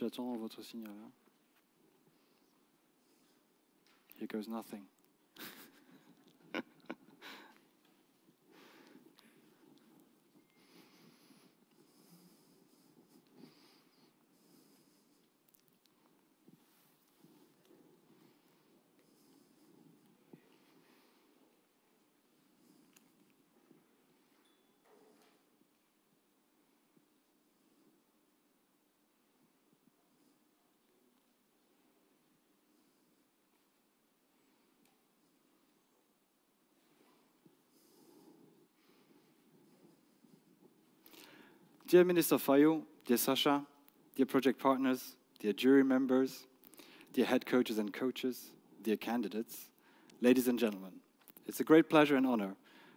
J'attends votre signal. Hein. Here goes nothing. Dear Minister Fayot, dear Sasha, dear project partners, dear jury members, dear head coaches and coaches, dear candidates, ladies and gentlemen, it's a great pleasure and honor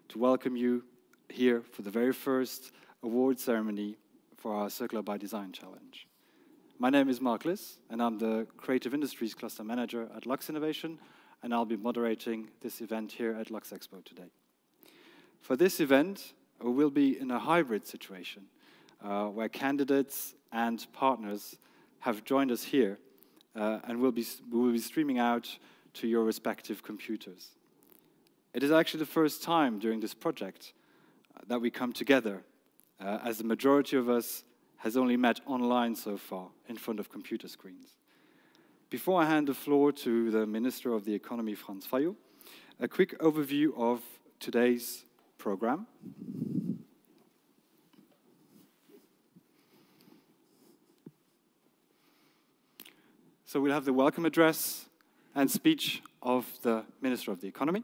to welcome you here for the very first award ceremony for our Circular by Design Challenge. My name is Mark Liss, and I'm the Creative Industries Cluster Manager at Luxinnovation, and I'll be moderating this event here at Lux Expo today. For this event, we will be in a hybrid situation, where candidates and partners have joined us here, and we will be streaming out to your respective computers. It is actually the first time during this project that we come together, as the majority of us has only met online so far in front of computer screens. Before I hand the floor to the Minister of the Economy, Franz Fayot, a quick overview of today's program. So we'll have the welcome address and speech of the Minister of the Economy,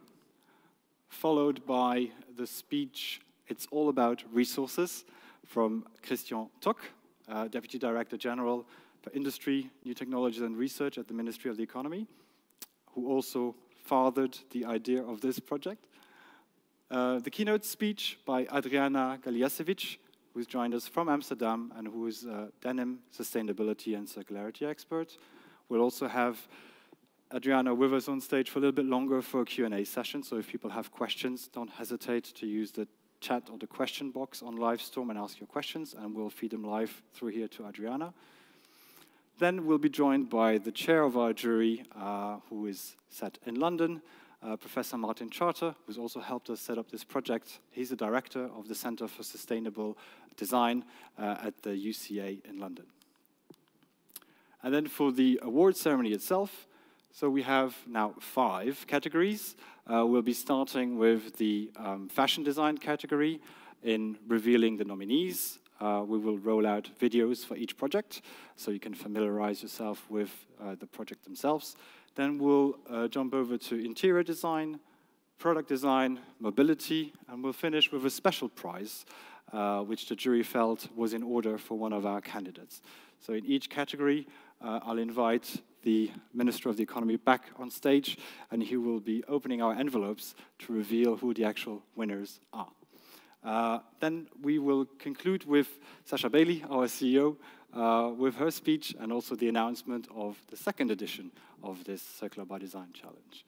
followed by the speech, It's All About Resources, from Christian Tock, Deputy Director General for Industry, New Technologies and Research at the Ministry of the Economy, who also fathered the idea of this project. The keynote speech by Adriana Galiasevic, who's joined us from Amsterdam and who is a denim sustainability and circularity expert. We'll also have Adriana with us on stage for a little bit longer for a Q&A session, so if people have questions, don't hesitate to use the chat or the question box on Livestorm and ask your questions, and we'll feed them live through here to Adriana. Then we'll be joined by the chair of our jury, who is set in London, Professor Martin Charter, who's also helped us set up this project. He's the director of the Center for Sustainable Design at the UCA in London. And then for the award ceremony itself, so we have now 5 categories. We'll be starting with the fashion design category in revealing the nominees. We will roll out videos for each project, so you can familiarize yourself with the project themselves. Then we'll jump over to interior design, product design, mobility, and we'll finish with a special prize, which the jury felt was in order for one of our candidates. So in each category, I'll invite the Minister of the Economy back on stage, and he will be opening our envelopes to reveal who the actual winners are. Then we will conclude with Sasha Bailey, our CEO, with her speech and also the announcement of the 2nd edition of this Circular by Design Challenge.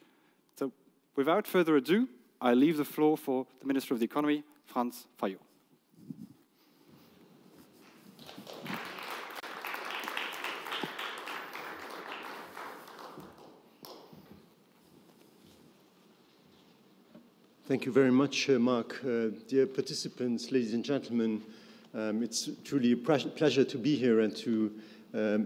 So without further ado, I leave the floor for the Minister of the Economy, Franz Fayot. Thank you very much, Mark. Dear participants, ladies and gentlemen, it's truly a pleasure to be here and to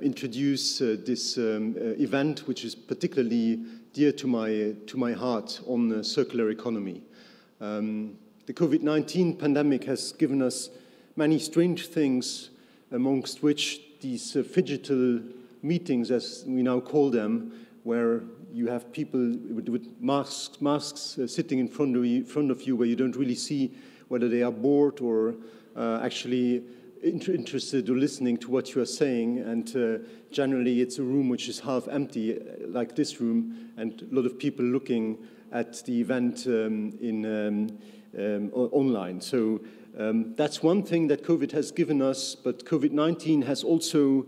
introduce this event, which is particularly dear to my heart, on the circular economy. The COVID-19 pandemic has given us many strange things, amongst which these phygital meetings, as we now call them, where you have people with masks sitting in front of you where you don't really see whether they are bored or actually interested or listening to what you are saying. And generally, it's a room which is half empty, like this room, and a lot of people looking at the event online. So that's one thing that COVID has given us, but COVID-19 has also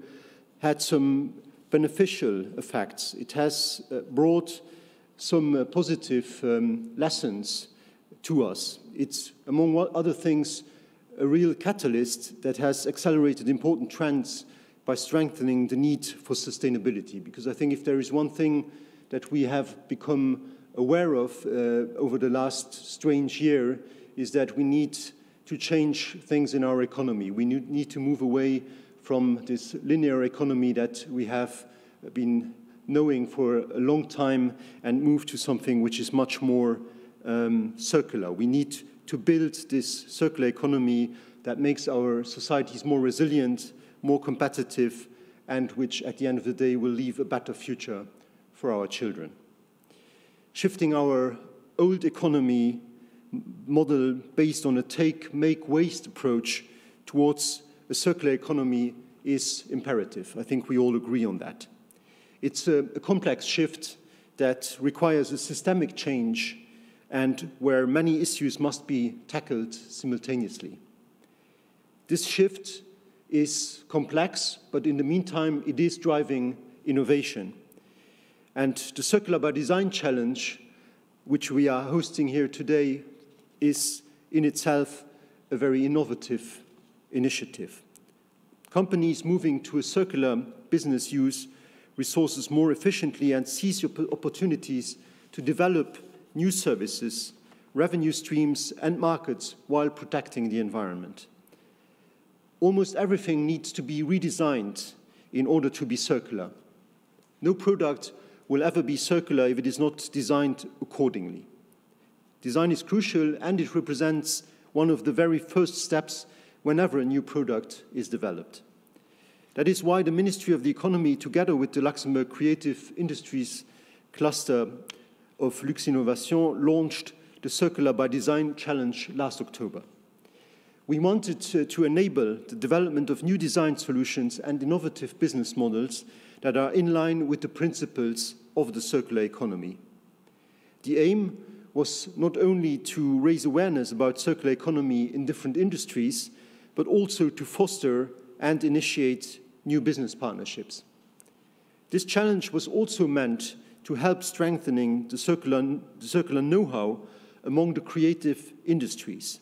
had some beneficial effects. It has brought some positive lessons to us. It's, among other things, a real catalyst that has accelerated important trends by strengthening the need for sustainability. Because I think if there is one thing that we have become aware of over the last strange year, is that we need to change things in our economy. We need to move away from this linear economy that we have been knowing for a long time and move to something which is much more circular. We need to build this circular economy that makes our societies more resilient, more competitive, and which at the end of the day will leave a better future for our children. Shifting our old economy model based on a take, make, waste approach towards a circular economy is imperative. I think we all agree on that. It's a complex shift that requires a systemic change and where many issues must be tackled simultaneously. This shift is complex, but in the meantime, it is driving innovation. And the Circular by Design Challenge, which we are hosting here today, is in itself a very innovative initiative. Companies moving to a circular business use resources more efficiently and seize opportunities to develop new services, revenue streams, and markets while protecting the environment. Almost everything needs to be redesigned in order to be circular. No product will ever be circular if it is not designed accordingly. Design is crucial, and it represents one of the very first steps whenever a new product is developed. That is why the Ministry of the Economy, together with the Luxembourg Creative Industries Cluster of Luxinnovation, launched the Circular by Design Challenge last October. We wanted to enable the development of new design solutions and innovative business models that are in line with the principles of the circular economy. The aim was not only to raise awareness about circular economy in different industries, but also to foster and initiate new business partnerships. This challenge was also meant to help strengthening the circular know-how among the creative industries.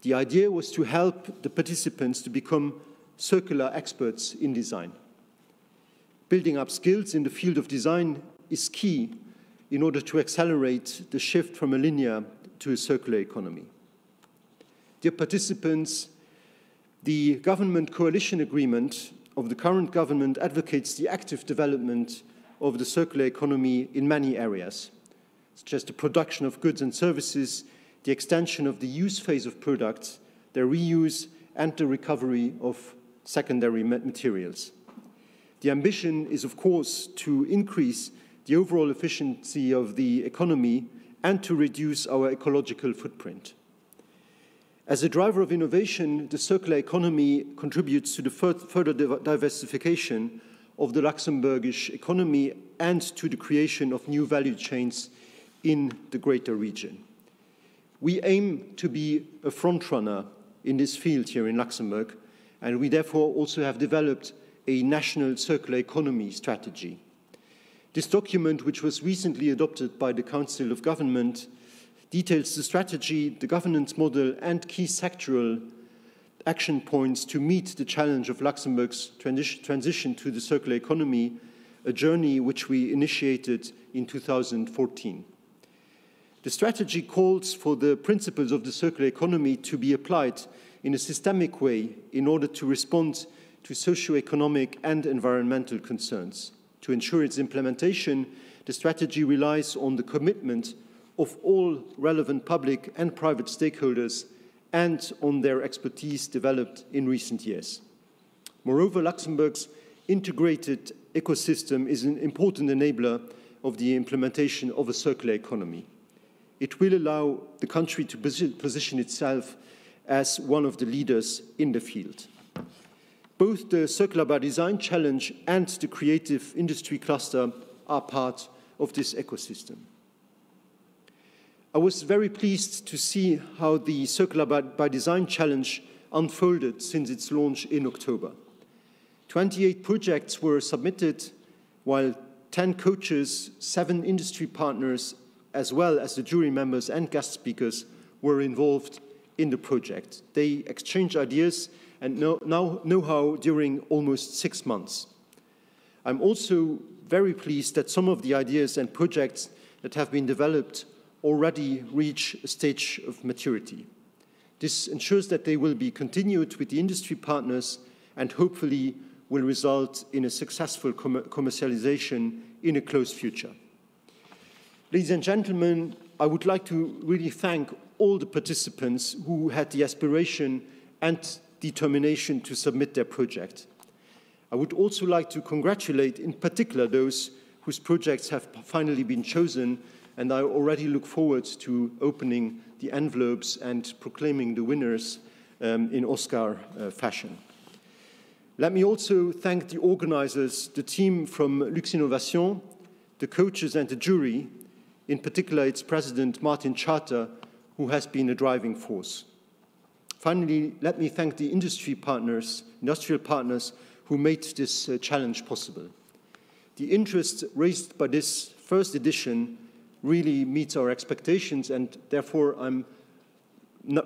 The idea was to help the participants to become circular experts in design. Building up skills in the field of design is key in order to accelerate the shift from a linear to a circular economy. Dear participants, the government coalition agreement of the current government advocates the active development of the circular economy in many areas, such as the production of goods and services, the extension of the use phase of products, their reuse, and the recovery of secondary materials. The ambition is, of course, to increase the overall efficiency of the economy and to reduce our ecological footprint. As a driver of innovation, the circular economy contributes to the further diversification of the Luxembourgish economy and to the creation of new value chains in the greater region. We aim to be a frontrunner in this field here in Luxembourg, and we therefore also have developed a national circular economy strategy. This document, which was recently adopted by the Council of Government, details the strategy, the governance model, and key sectoral action points to meet the challenge of Luxembourg's transition to the circular economy, a journey which we initiated in 2014. The strategy calls for the principles of the circular economy to be applied in a systemic way in order to respond to socio-economic and environmental concerns. To ensure its implementation, the strategy relies on the commitment of all relevant public and private stakeholders and on their expertise developed in recent years. Moreover, Luxembourg's integrated ecosystem is an important enabler of the implementation of a circular economy. It will allow the country to position itself as one of the leaders in the field. Both the Circular by Design Challenge and the Creative Industry Cluster are part of this ecosystem. I was very pleased to see how the Circular by Design Challenge unfolded since its launch in October. 28 projects were submitted, while 10 coaches, 7 industry partners, as well as the jury members and guest speakers were involved in the project. They exchanged ideas and know-how during almost 6 months. I'm also very pleased that some of the ideas and projects that have been developed already reach a stage of maturity. This ensures that they will be continued with the industry partners and hopefully will result in a successful commercialization in a close future. Ladies and gentlemen, I would like to really thank all the participants who had the aspiration and determination to submit their project. I would also like to congratulate in particular those whose projects have finally been chosen, and I already look forward to opening the envelopes and proclaiming the winners in Oscar fashion. Let me also thank the organizers, the team from Luxinnovation, the coaches and the jury, in particular its president, Martin Charter, who has been a driving force. Finally, let me thank the industrial partners who made this challenge possible. The interest raised by this first edition really meets our expectations, and therefore I'm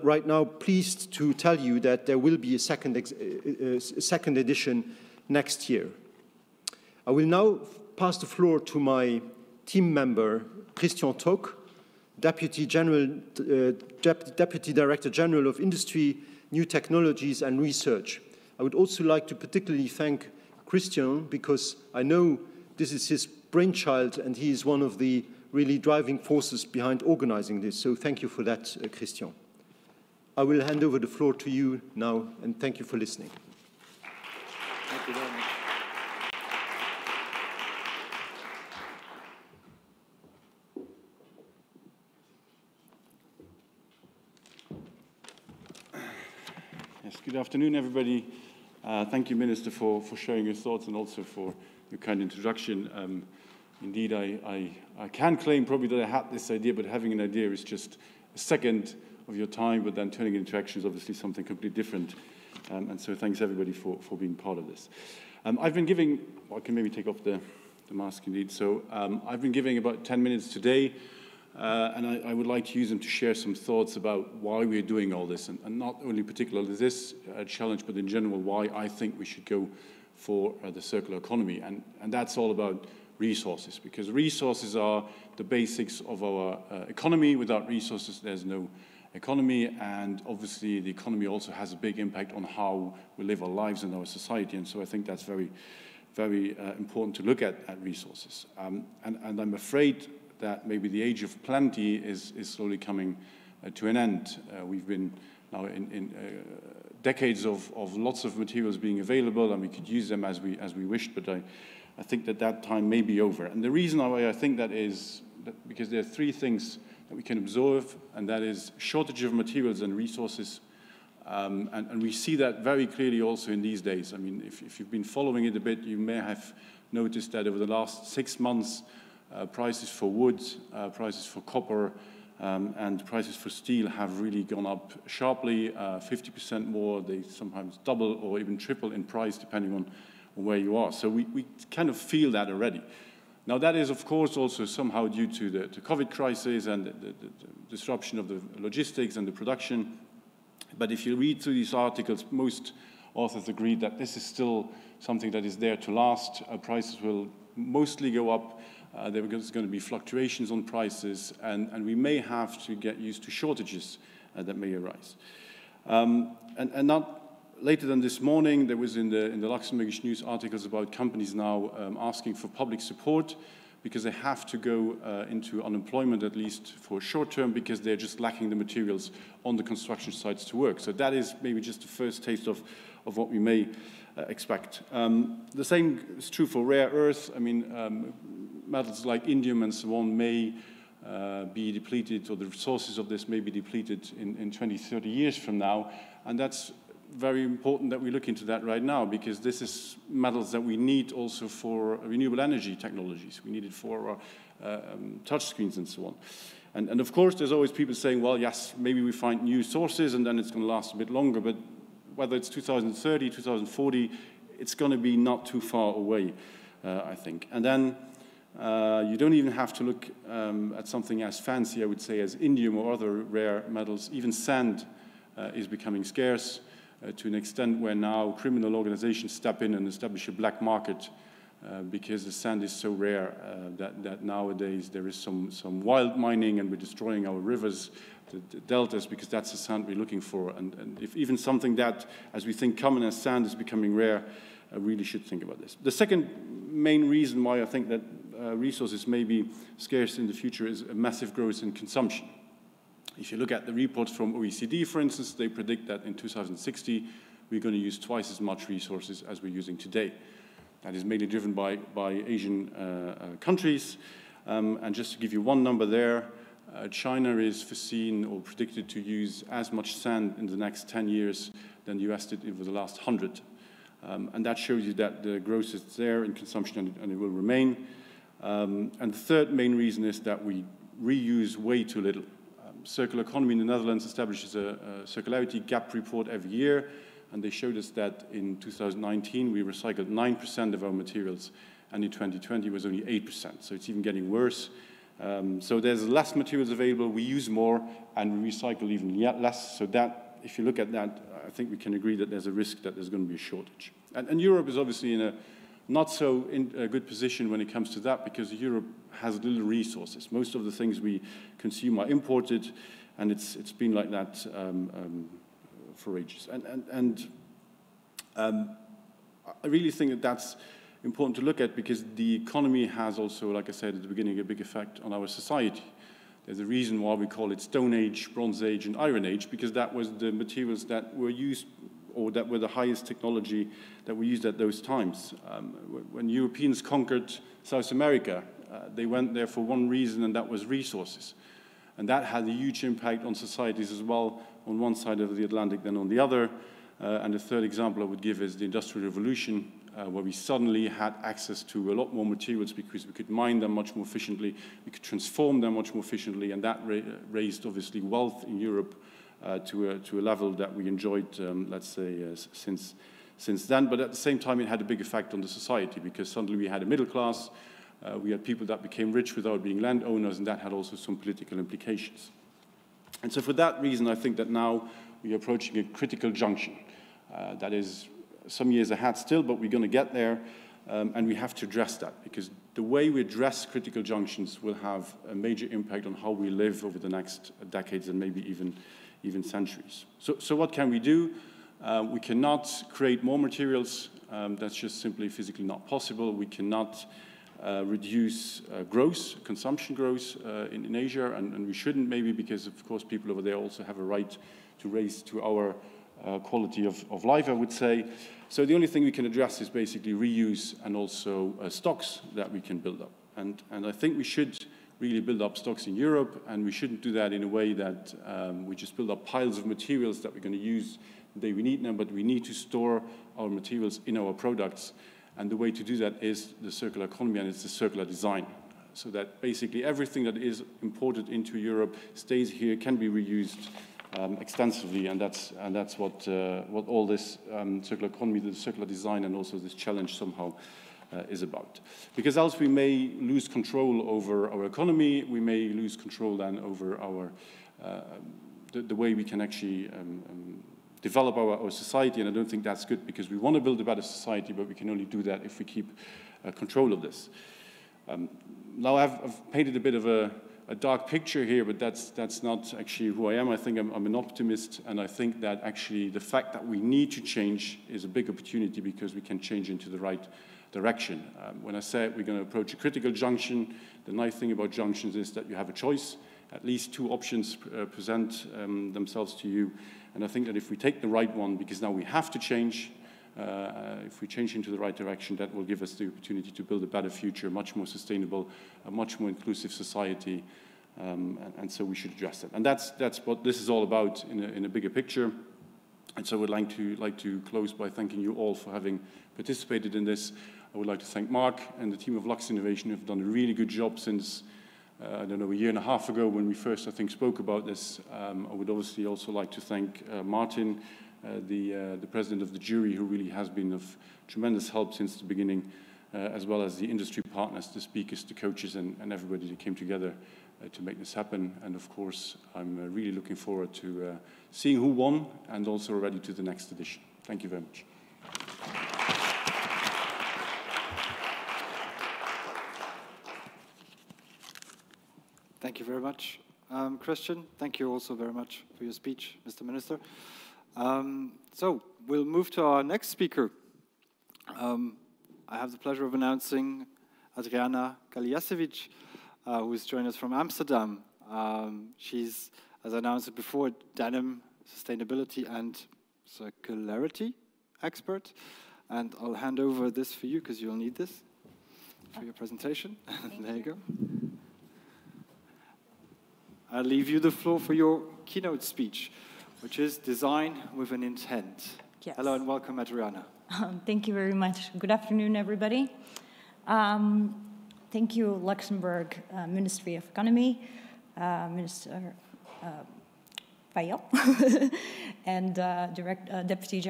right now pleased to tell you that there will be a second edition next year. I will now pass the floor to my team member, Christian Tock, Deputy Director General of Industry, New Technologies and Research. I would also like to particularly thank Christian because I know this is his brainchild and he is one of the really driving forces behind organizing this. So thank you for that, Christian. I will hand over the floor to you now, and thank you for listening. Thank you very much. Yes, good afternoon, everybody. Thank you, Minister, for sharing your thoughts and also for your kind introduction. Indeed, I can claim probably that I had this idea, but having an idea is just a second of your time, but then turning it into action is obviously something completely different. And so thanks, everybody, for being part of this. I've been giving, well, I can maybe take off the mask indeed. So I've been giving about 10 minutes today, and I would like to use them to share some thoughts about why we're doing all this, and not only particularly this challenge, but in general, why I think we should go for the circular economy. And that's all about resources, because resources are the basics of our economy. Without resources, there's no economy, and obviously the economy also has a big impact on how we live our lives in our society, and so I think that's very, very important to look at resources. And I'm afraid that maybe the age of plenty is slowly coming to an end. We've been now in decades of lots of materials being available, and we could use them as we wished, but I think that time may be over. And the reason why I think that is because there are three things that we can observe, and that is shortage of materials and resources. And we see that very clearly also in these days. I mean, if you've been following it a bit, you may have noticed that over the last 6 months, prices for wood, prices for copper, and prices for steel have really gone up sharply, 50% more. They sometimes double or even triple in price, depending on where you are. So we kind of feel that already. Now, that is, of course, also somehow due to the COVID crisis and the disruption of the logistics and the production. But if you read through these articles, most authors agree that this is still something that is there to last. Prices will mostly go up. There's going to be fluctuations on prices, and we may have to get used to shortages that may arise. And not later than this morning, there was in the Luxembourgish news articles about companies now asking for public support because they have to go into unemployment, at least for short term, because they're just lacking the materials on the construction sites to work. So that is maybe just the first taste of what we may expect. The same is true for rare earths. I mean, metals like indium and so on may be depleted, or the resources of this may be depleted in 20, 30 years from now, and that's very important that we look into that right now, because this is metals that we need also for renewable energy technologies. We need it for touchscreens and so on. And of course, there's always people saying, well, yes, maybe we find new sources and then it's going to last a bit longer, but whether it's 2030, 2040, it's going to be not too far away, I think. And then you don't even have to look at something as fancy, I would say, as indium or other rare metals. Even sand is becoming scarce. to an extent where now criminal organizations step in and establish a black market because the sand is so rare that nowadays there is some wild mining and we're destroying our rivers, the deltas, because that's the sand we're looking for. And if even something that, as we think common as sand, is becoming rare, I really should think about this. The second main reason why I think that resources may be scarce in the future is a massive growth in consumption. If you look at the reports from OECD, for instance, they predict that in 2060, we're going to use twice as much resources as we're using today. That is mainly driven by Asian countries. And just to give you one number there, China is foreseen or predicted to use as much sand in the next 10 years than the US did over the last 100. And that shows you that the growth is there in consumption and it will remain. And the third main reason is that we reuse way too little. Circular Economy in the Netherlands establishes a circularity gap report every year, and they showed us that in 2019 we recycled 9% of our materials, and in 2020 it was only 8%, so it's even getting worse. So there's less materials available, we use more, and we recycle even less, so that, if you look at that, I think we can agree that there's a risk that there's going to be a shortage. And Europe is obviously in a not so good position when it comes to that, because Europe has little resources. Most of the things we consume are imported, and it's been like that for ages. I really think that that's important to look at, because the economy has also, like I said at the beginning, a big effect on our society. There's a reason why we call it Stone Age, Bronze Age, and Iron Age, because that was the materials that were used, or that were the highest technology that were used at those times. When Europeans conquered South America, they went there for one reason, and that was resources. And that had a huge impact on societies as well, on one side of the Atlantic than on the other. And the third example I would give is the Industrial Revolution, where we suddenly had access to a lot more materials because we could mine them much more efficiently, we could transform them much more efficiently, and that raised, obviously, wealth in Europe to a level that we enjoyed, let's say, since then. But at the same time, it had a big effect on the society, because suddenly we had a middle class, we had people that became rich without being landowners, and that had also some political implications. And so for that reason, I think that now we are approaching a critical junction. That is some years ahead still, but we're going to get there, and we have to address that, because the way we address critical junctions will have a major impact on how we live over the next decades and maybe even centuries. So what can we do? We cannot create more materials. That's just simply physically not possible. We cannot reduce consumption growth in Asia, and we shouldn't, maybe, because of course people over there also have a right to raise to our quality of life, I would say. So the only thing we can address is basically reuse and also stocks that we can build up. And I think we should really build up stocks in Europe, and we shouldn't do that in a way that we just build up piles of materials that we're going to use the day we need them, but we need to store our materials in our products. And the way to do that is the circular economy, and it's the circular design. So that basically everything that is imported into Europe stays here, can be reused extensively, and that's what all this circular economy, the circular design, and also this challenge somehow is about. Because else we may lose control over our economy, we may lose control then over our the way we can actually develop our society, and I don't think that's good, because we want to build a better society, but we can only do that if we keep control of this. Now I've painted a bit of a dark picture here, but that's not actually who I am. I think I'm an optimist, and I think that actually the fact that we need to change is a big opportunity, because we can change into the right direction. When I said we're going to approach a critical junction, the nice thing about junctions is that you have a choice. At least two options present themselves to you, and I think that if we take the right one, because now we have to change, if we change into the right direction, that will give us the opportunity to build a better future, a much more sustainable, a much more inclusive society, and so we should address that. And that's what this is all about in a bigger picture. And so I would like to close by thanking you all for having participated in this. I would like to thank Mark and the team of Luxinnovation, who have done a really good job since, I don't know, a year and a half ago when we first, I think, spoke about this. I would obviously also like to thank Martin, the president of the jury, who really has been of tremendous help since the beginning, as well as the industry partners, the speakers, the coaches, and everybody that came together to make this happen. And of course, I'm really looking forward to seeing who won and also ready to the next edition. Thank you very much. Thank you very much, Christian. Thank you also very much for your speech, Mr. Minister. So we'll move to our next speaker. I have the pleasure of announcing Adriana Galijasevic, who has joined us from Amsterdam. She's, as I announced it before, denim sustainability and circularity expert. And I'll hand over this for you because you'll need this for your presentation. There you go. I'll leave you the floor for your keynote speech, which is Design with an Intent. Yes. Hello and welcome, Adriana. Thank you very much. Good afternoon, everybody. Thank you, Luxembourg Ministry of Economy, Minister Fayot, and Deputy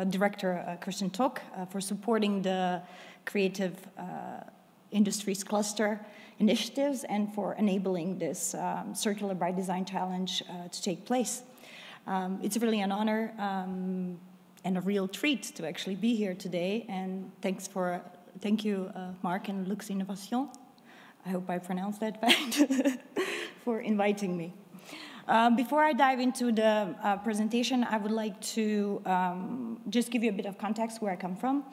Director Christian Tok for supporting the Creative Industries Cluster initiatives and for enabling this Circular by Design Challenge to take place. It's really an honor and a real treat to actually be here today, and thank you, Mark and Luxinnovation, I hope I pronounced that right, for inviting me. Before I dive into the presentation, I would like to just give you a bit of context where I come from.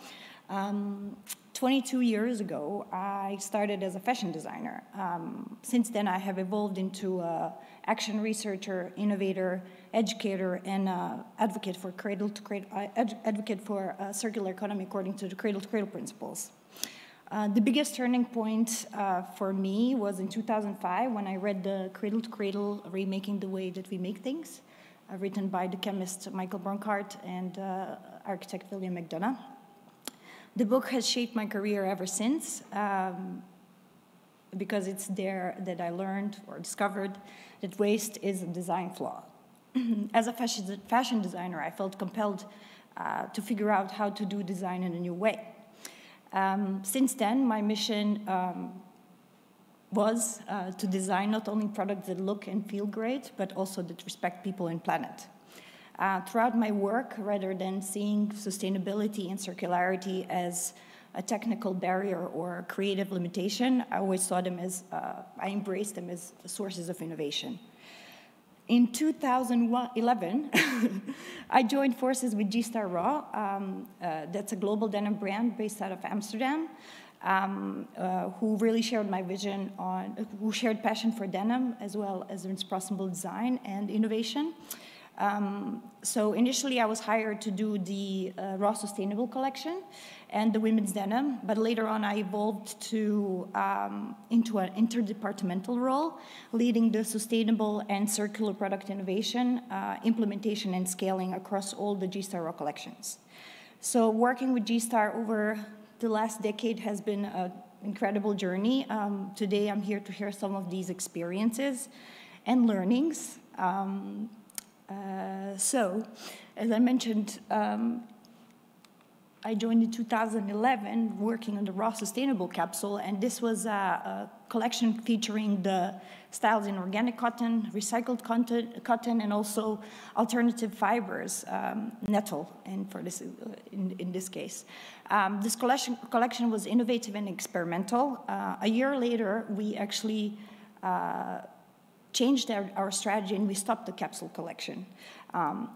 22 years ago, I started as a fashion designer. Since then, I have evolved into an action researcher, innovator, educator, and advocate for advocate for circular economy according to the cradle-to-cradle principles. The biggest turning point for me was in 2005 when I read the Cradle-to-Cradle Remaking the Way That We Make Things, written by the chemist Michael Bronkhart and architect William McDonough. The book has shaped my career ever since, because it's there that I learned or discovered that waste is a design flaw. As a fashion designer, I felt compelled to figure out how to do design in a new way. Since then, my mission was to design not only products that look and feel great, but also that respect people and planet. Throughout my work, rather than seeing sustainability and circularity as a technical barrier or a creative limitation, I always saw them as, I embraced them as sources of innovation. In 2011, I joined forces with G-Star Raw. That's a global denim brand based out of Amsterdam, who really shared my vision who shared passion for denim as well as responsible design and innovation. So initially I was hired to do the Raw Sustainable collection and the women's denim, but later on I evolved into an interdepartmental role, leading the sustainable and circular product innovation, implementation and scaling across all the G-Star Raw collections. So working with G-Star over the last decade has been an incredible journey. Today I'm here to share some of these experiences and learnings. So, as I mentioned, I joined in 2011 working on the Raw Sustainable capsule, and this was a collection featuring the styles in organic cotton, recycled cotton, and also alternative fibers, nettle, and for this in this case. This collection was innovative and experimental. A year later, we actually changed our strategy and we stopped the capsule collection.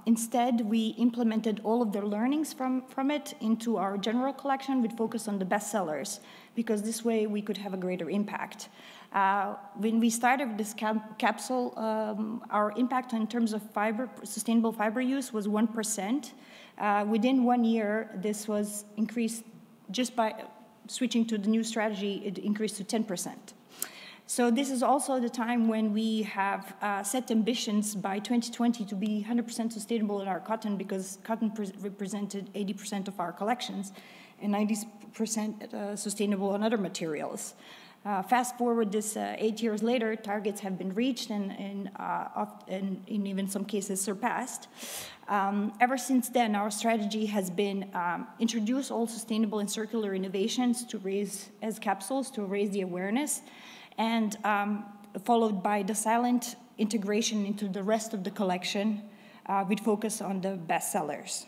Instead, we implemented all of the learnings from it into our general collection with focus on the bestsellers, because this way we could have a greater impact. When we started this capsule, our impact in terms of sustainable fiber use was 1%. Within 1 year, this was increased just by switching to the new strategy, it increased to 10%. So this is also the time when we have set ambitions by 2020 to be 100% sustainable in our cotton, because cotton represented 80% of our collections and 90% sustainable in other materials. Fast forward this 8 years later, targets have been reached and in even some cases surpassed. Ever since then, our strategy has been introduce all sustainable and circular innovations to raise, as capsules, to raise the awareness, and followed by the silent integration into the rest of the collection with focus on the bestsellers.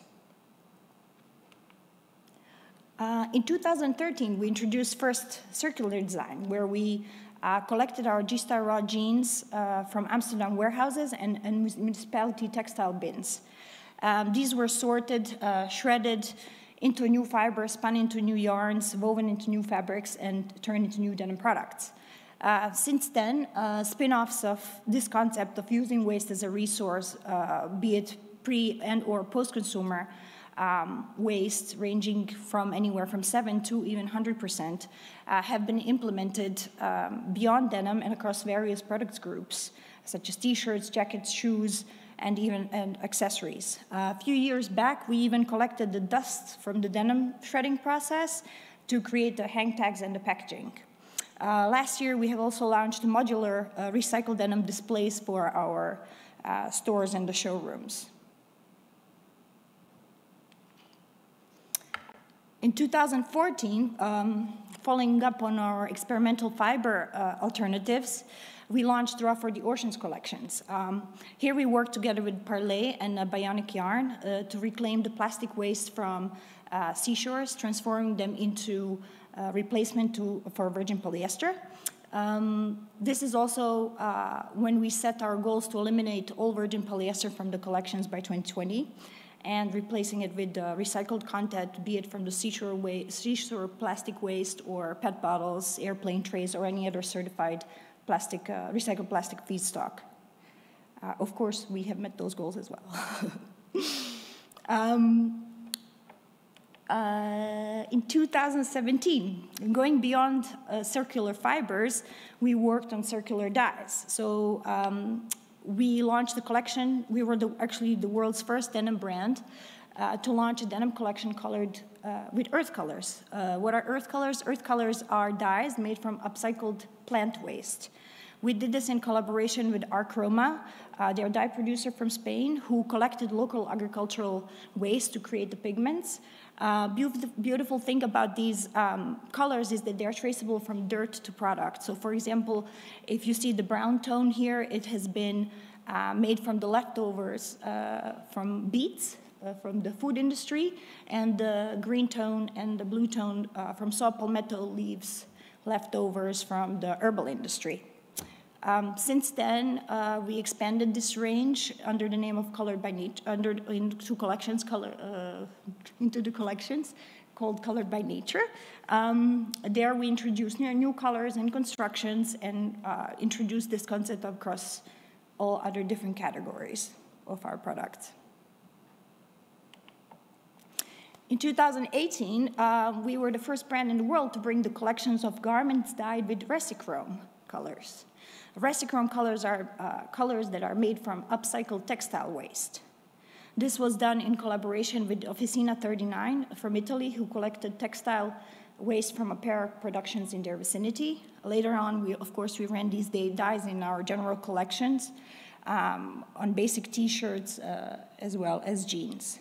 In 2013, we introduced first circular design, where we collected our G-Star raw jeans from Amsterdam warehouses and municipality textile bins. These were sorted, shredded into new fibers, spun into new yarns, woven into new fabrics, and turned into new denim products. Since then, spin-offs of this concept of using waste as a resource, be it pre- and or post-consumer waste, ranging from anywhere from 7 to even 100%, have been implemented beyond denim and across various product groups, such as t-shirts, jackets, shoes, and even accessories. A few years back, we even collected the dust from the denim shredding process to create the hang tags and the packaging. Last year, we have also launched modular recycled denim displays for our stores and the showrooms. In 2014, following up on our experimental fiber alternatives, we launched Raw for the Oceans collections. Here we worked together with Parley and Bionic Yarn to reclaim the plastic waste from seashores, transforming them into replacement for virgin polyester. This is also when we set our goals to eliminate all virgin polyester from the collections by 2020 and replacing it with recycled content, be it from the seashore plastic waste or PET bottles, airplane trays, or any other certified plastic, recycled plastic feedstock. Of course, we have met those goals as well. In 2017, going beyond circular fibers, we worked on circular dyes. So we launched the collection. We were actually the world's first denim brand to launch a denim collection colored with earth colors. What are earth colors? Earth colors are dyes made from upcycled plant waste. We did this in collaboration with Archroma, their dye producer from Spain, who collected local agricultural waste to create the pigments. Beautiful thing about these colors is that they're traceable from dirt to product. So for example, if you see the brown tone here, it has been made from the leftovers from beets, from the food industry, and the green tone and the blue tone from saw palmetto leaves, leftovers from the herbal industry. Since then, we expanded this range under the name of Colored by Nature, into the collections called Colored by Nature. There we introduced new colors and constructions and introduced this concept across all other different categories of our products. In 2018, we were the first brand in the world to bring the collections of garments dyed with Resichrome colors. Resichrome colors are colors that are made from upcycled textile waste. This was done in collaboration with Officina 39 from Italy, who collected textile waste from apparel productions in their vicinity. Later on, we ran these dyes in our general collections on basic T-shirts as well as jeans.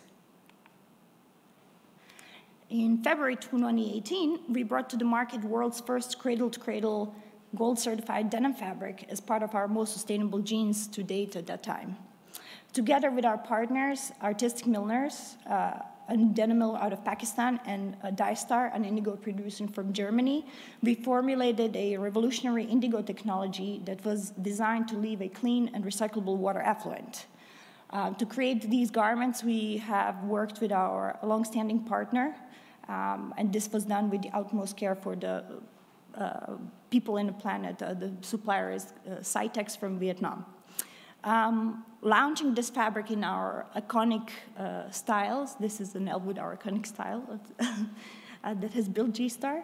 In February 2018, we brought to the market world's first cradle-to-cradle gold-certified denim fabric as part of our most sustainable jeans to date at that time. Together with our partners, Artistic Milners, a denim mill out of Pakistan, and Dye-Star, an indigo producer from Germany, we formulated a revolutionary indigo technology that was designed to leave a clean and recyclable water effluent. To create these garments, we have worked with our long-standing partner, and this was done with the utmost care for the people in the planet. The supplier is Cytex from Vietnam. Launching this fabric in our iconic styles, this is an Elwood, our iconic style that has built G-Star.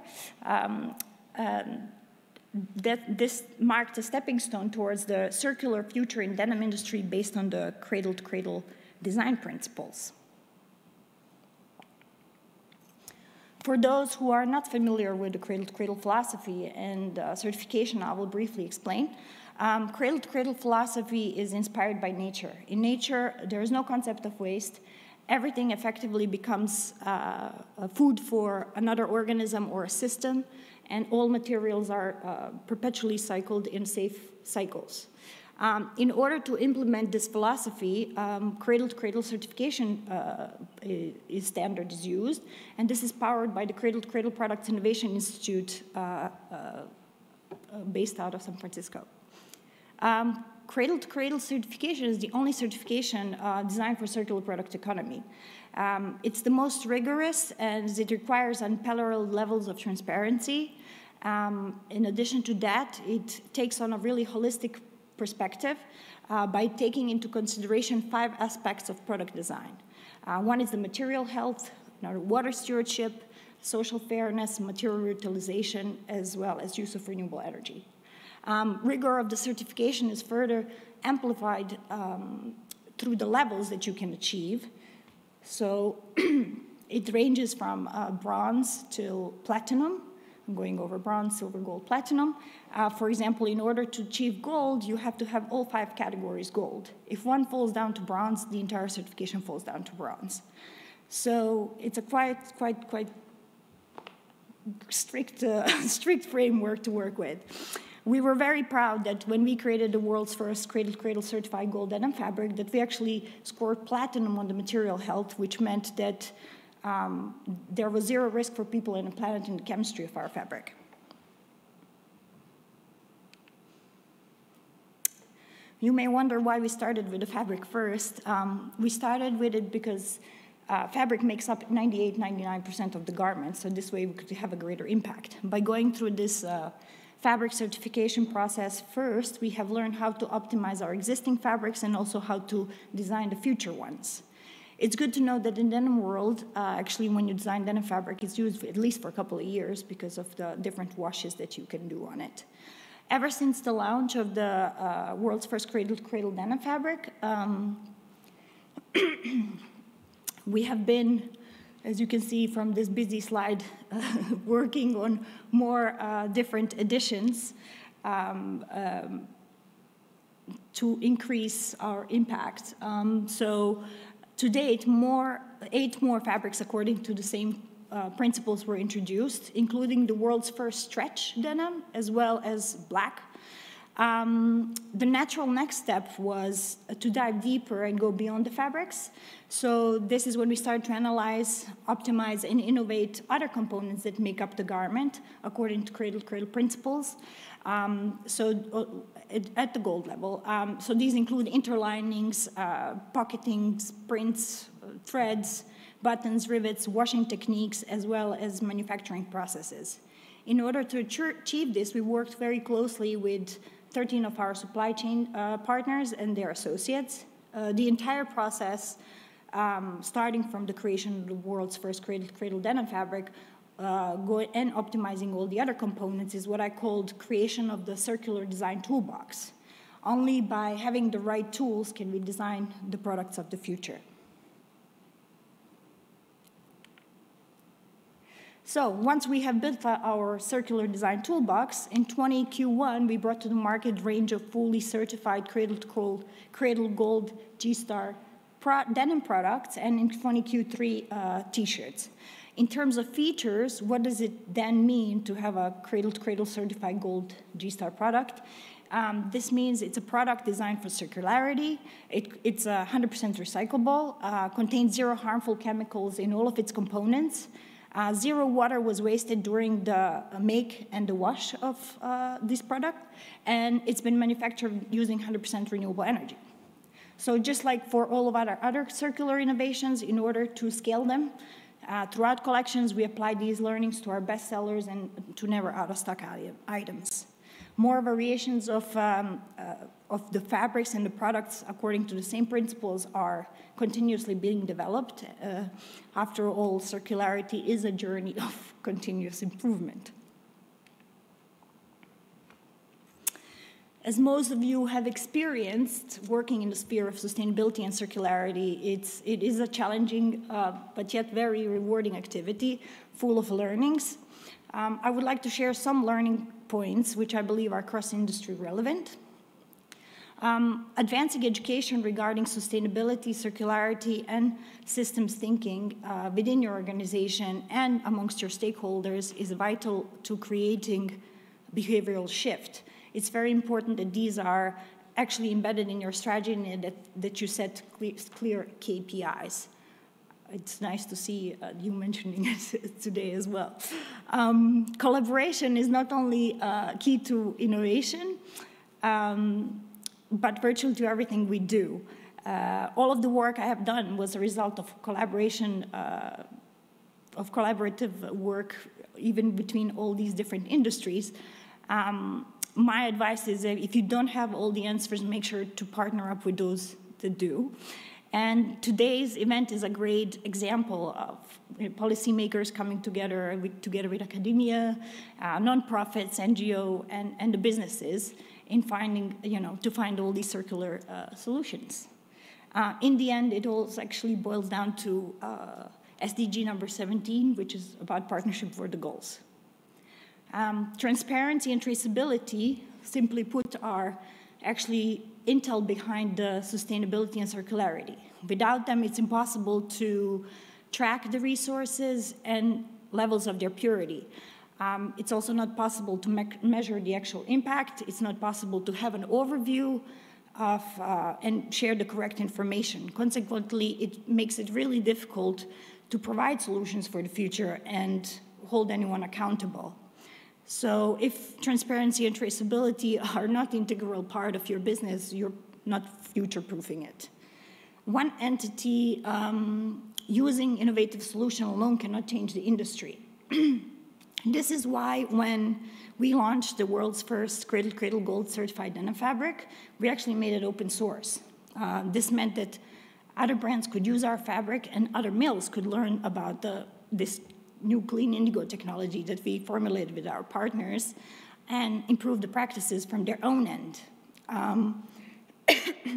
This marked a stepping stone towards the circular future in denim industry based on the cradle-to-cradle design principles. For those who are not familiar with the cradle-to-cradle philosophy and certification, I will briefly explain. Cradle-to-cradle philosophy is inspired by nature. In nature, there is no concept of waste, everything effectively becomes food for another organism or a system, and all materials are perpetually cycled in safe cycles. In order to implement this philosophy, cradle-to-cradle certification standard is used, and this is powered by the Cradle-to-Cradle Products Innovation Institute based out of San Francisco. Cradle-to-Cradle certification is the only certification designed for circular product economy. It's the most rigorous, and it requires unparalleled levels of transparency. In addition to that, it takes on a really holistic perspective by taking into consideration 5 aspects of product design. One is the material health, water stewardship, social fairness, material utilization, as well as use of renewable energy. Rigor of the certification is further amplified through the levels that you can achieve. So it ranges from bronze to platinum. I'm going over bronze, silver, gold, platinum. For example, in order to achieve gold, you have to have all 5 categories gold. If one falls down to bronze, the entire certification falls down to bronze. So it's a quite strict, strict framework to work with. We were very proud that when we created the world's first cradle-to-cradle certified gold denim fabric, that we actually scored platinum on the material health, which meant that there was 0 risk for people and the planet in the chemistry of our fabric. You may wonder why we started with the fabric first. We started with it because fabric makes up 98–99% of the garment, so this way we could have a greater impact. By going through this fabric certification process first, we have learned how to optimize our existing fabrics and also how to design the future ones. It's good to know that in the denim world, actually when you design denim fabric, it's used at least for a couple of years because of the different washes that you can do on it. Ever since the launch of the world's first cradle-to-cradle denim fabric, we have been, as you can see from this busy slide, working on more different editions to increase our impact. So to date, 8 more fabrics according to the same principles were introduced, including the world's first stretch denim, as well as black. The natural next step was to dive deeper and go beyond the fabrics. So this is when we started to analyze, optimize, and innovate other components that make up the garment according to cradle-to-cradle principles. At the gold level. So these include interlinings, pocketings, prints, threads, buttons, rivets, washing techniques, as well as manufacturing processes. In order to achieve this, we worked very closely with 13 of our supply chain partners and their associates. The entire process, starting from the creation of the world's first cradle-to-cradle denim fabric, and optimizing all the other components, is what I called creation of the circular design toolbox. Only by having the right tools can we design the products of the future. So once we have built our circular design toolbox, in 20Q1, we brought to the market a range of fully certified cradle gold G-Star denim products, and in 20Q3, T-shirts. In terms of features, what does it then mean to have a cradle-to-cradle certified gold G-Star product? This means it's a product designed for circularity. It's 100% recyclable, contains 0 harmful chemicals in all of its components. 0 water was wasted during the make and the wash of this product, and it's been manufactured using 100% renewable energy. So just like for all of our other circular innovations, in order to scale them, throughout collections, we apply these learnings to our best sellers and to never out-of-stock items. More variations of the fabrics and the products according to the same principles are continuously being developed. After all, circularity is a journey of continuous improvement. As most of you have experienced, working in the sphere of sustainability and circularity, it is a challenging but yet very rewarding activity, full of learnings. I would like to share some learning points which I believe are cross-industry relevant. Advancing education regarding sustainability, circularity, and systems thinking within your organization and amongst your stakeholders is vital to creating behavioral shift. It's very important that these are actually embedded in your strategy and that you set clear KPIs. It's nice to see you mentioning it today as well. Collaboration is not only key to innovation, but virtual to everything we do. All of the work I have done was a result of collaboration, of collaborative work, even between all these different industries. My advice is that if you don't have all the answers, make sure to partner up with those that do. And today's event is a great example of policymakers coming together with academia, nonprofits, NGO, and the businesses in finding, to find all these circular solutions. In the end, it all actually boils down to SDG number 17, which is about partnership for the goals. Transparency and traceability, simply put, are actually intel behind the sustainability and circularity. Without them, it's impossible to track the resources and levels of their purity. It's also not possible to measure the actual impact. It's not possible to have an overview of and share the correct information. Consequently, it makes it really difficult to provide solutions for the future and hold anyone accountable. So if transparency and traceability are not integral part of your business, you're not future-proofing it. One entity using innovative solution alone cannot change the industry. This is why when we launched the world's first Cradle Gold certified denim fabric, we actually made it open source. This meant that other brands could use our fabric and other mills could learn about this new clean indigo technology that we formulated with our partners and improve the practices from their own end.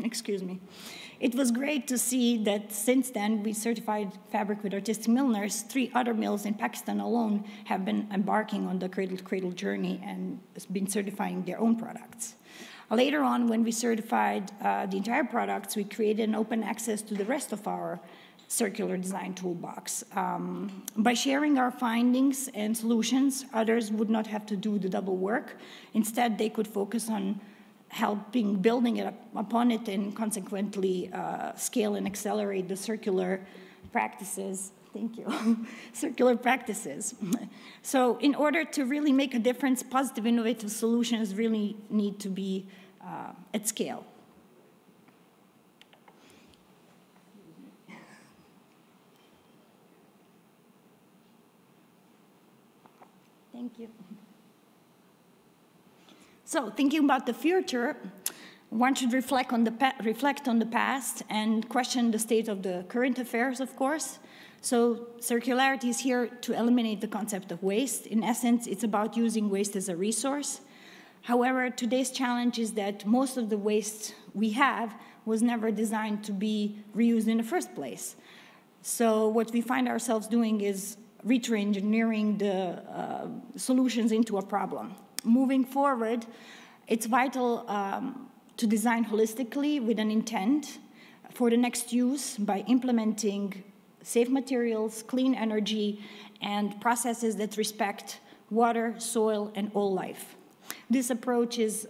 Excuse me. It was great to see that since then we certified fabric with artistic milliners. 3 other mills in Pakistan alone have been embarking on the cradle-to-cradle journey and been certifying their own products. Later on, when we certified the entire products, we created an open access to the rest of our circular design toolbox. By sharing our findings and solutions, others would not have to do the double work. Instead, they could focus on building it upon it, and consequently scale and accelerate the circular practices. Thank you. Circular practices. So in order to really make a difference, positive innovative solutions really need to be at scale. Thank you. So thinking about the future, one should reflect on the past and question the state of the current affairs, of course. So circularity is here to eliminate the concept of waste. In essence, it's about using waste as a resource. However, today's challenge is that most of the waste we have was never designed to be reused in the first place. So what we find ourselves doing is re-engineering the solutions into a problem. Moving forward, it's vital to design holistically with an intent for the next use by implementing safe materials, clean energy, and processes that respect water, soil, and all life. This approach is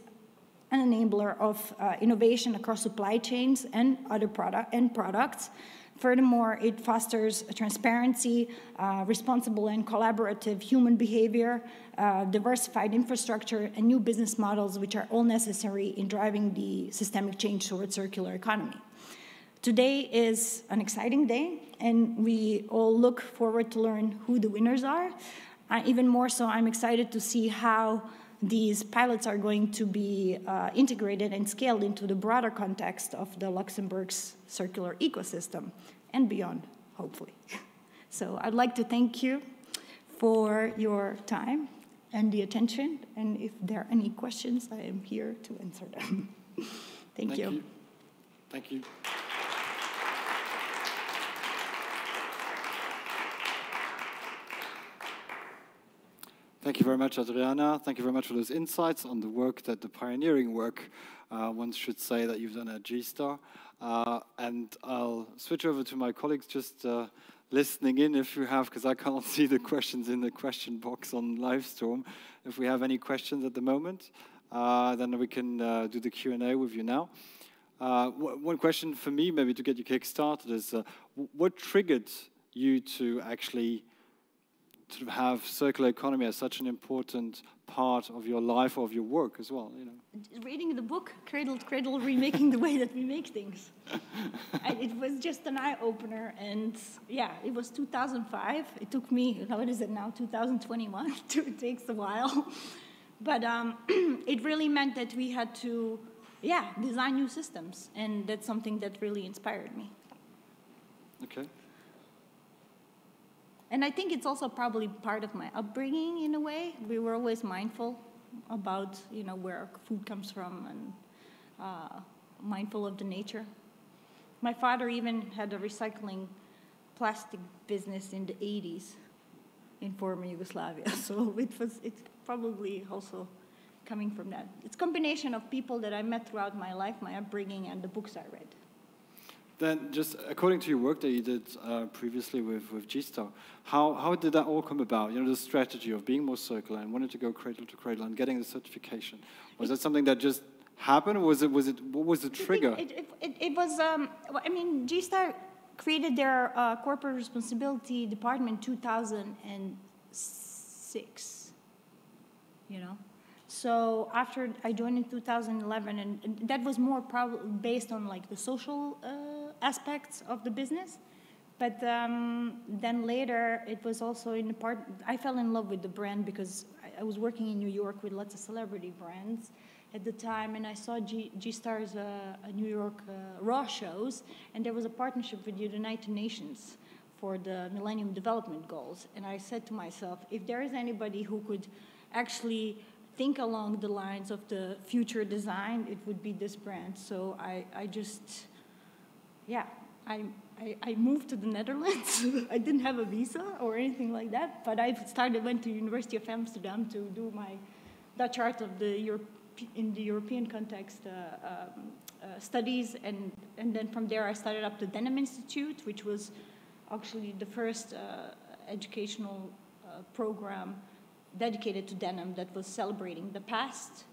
an enabler of innovation across supply chains and other products. Furthermore, it fosters transparency, responsible and collaborative human behavior, diversified infrastructure, and new business models, which are all necessary in driving the systemic change towards circular economy. Today is an exciting day, and we all look forward to learn who the winners are. Even more so, I'm excited to see how these pilots are going to be integrated and scaled into the broader context of the Luxembourg's circular ecosystem and beyond, hopefully. So I'd like to thank you for your time and the attention, and if there are any questions, I am here to answer them. Thank you. Thank you. Thank you very much, Adriana. Thank you very much for those insights on the work, the pioneering work one should say that you've done at G-Star. And I'll switch over to my colleagues, just listening in if you have, because I can't see the questions in the question box on Livestorm. If we have any questions at the moment, then we can do the Q&A with you now. One question for me, maybe to get you kick-started, is what triggered you to actually sort of have circular economy as such an important part of your life or of your work as well? You know, reading the book Cradle to Cradle, Remaking the Way That We Make Things. It was just an eye-opener, and yeah, it was 2005. It took me, what is it now, 2021? It takes a while. But it really meant that we had to, design new systems, and that's something that really inspired me. okay. And I think it's also probably part of my upbringing in a way. We were always mindful about, where our food comes from, and mindful of the nature. My father even had a recycling plastic business in the 80s in former Yugoslavia. So it's probably also coming from that. It's a combination of people that I met throughout my life, my upbringing, and the books I read. Then, just according to your work that you did previously with G-Star, how did that all come about? The strategy of being more circular and wanting to go cradle to cradle and getting the certification. Was that something that just happened, or what was the trigger? It was, G-Star created their corporate responsibility department in 2006, So after I joined in 2011, and that was more probably based on like the social aspects of the business. But then later, it was also in the part, I fell in love with the brand because I was working in New York with lots of celebrity brands at the time, and I saw G-Star's New York Raw shows, and there was a partnership with the United Nations for the Millennium Development Goals. And I said to myself, if there is anybody who could actually think along the lines of the future design, it would be this brand. So I moved to the Netherlands. I didn't have a visa or anything like that, but went to University of Amsterdam to do my Dutch art of in the European context studies, and then from there I started up the Denim Institute, which was actually the first educational program dedicated to denim that was celebrating the past,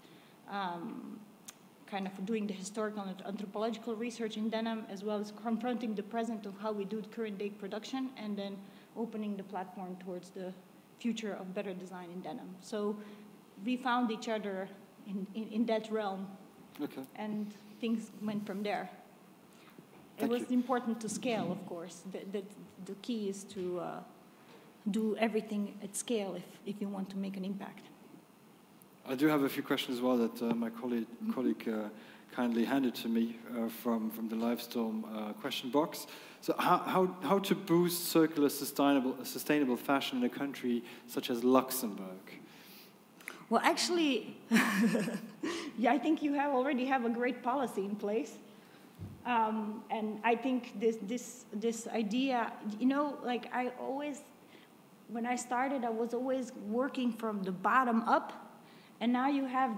kind of doing the historical and anthropological research in denim, as well as confronting the present of how we do current day production, and then opening the platform towards the future of better design in denim. So we found each other in that realm, Okay. and things went from there. Thank It was you. important to scale, of course. The key is to do everything at scale if you want to make an impact. I do have a few questions as well that my colleague kindly handed to me from the Livestorm question box. So how to boost circular sustainable fashion in a country such as Luxembourg? Well, actually, I think you already have a great policy in place. And I think this idea, when I started, I was always working from the bottom up, and now you have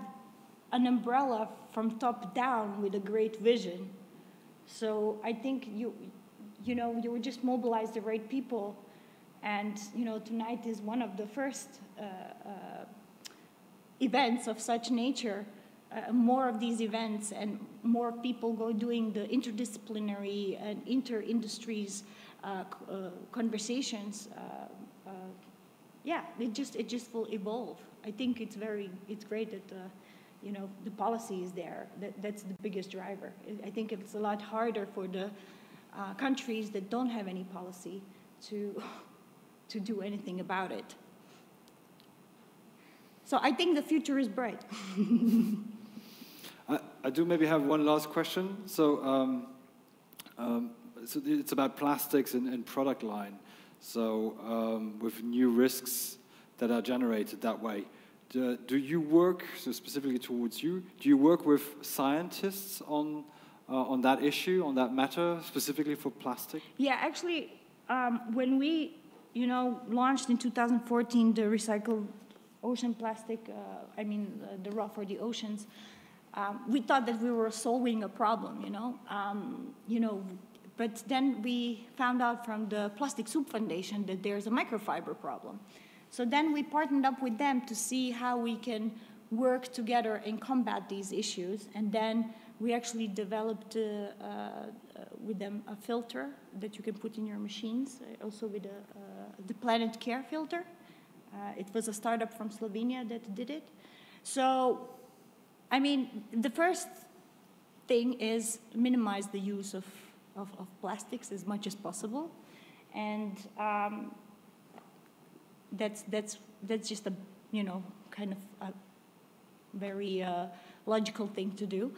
an umbrella from top down with a great vision. So I think you would just mobilize the right people, and tonight is one of the first events of such nature. More of these events and more people doing the interdisciplinary and inter-industries conversations. It just will evolve. I think it's great that the policy is there. That's the biggest driver. I think it's a lot harder for the countries that don't have any policy to do anything about it. So I think the future is bright. I do maybe have one last question. So it's about plastics and product line. So with new risks that are generated that way, do you work, so specifically towards you, do you work with scientists on that issue, on that matter, specifically for plastic? Yeah, actually, when we launched in 2014 the recycled ocean plastic, the raw for the oceans, we thought that we were solving a problem, but then we found out from the Plastic Soup Foundation that there's a microfiber problem. So then we partnered up with them to see how we can work together and combat these issues. And then we actually developed with them a filter that you can put in your machines, also with the Planet Care filter. It was a startup from Slovenia that did it. So, I mean, the first thing is minimize the use of plastics as much as possible. And that's just a, kind of a very logical thing to do.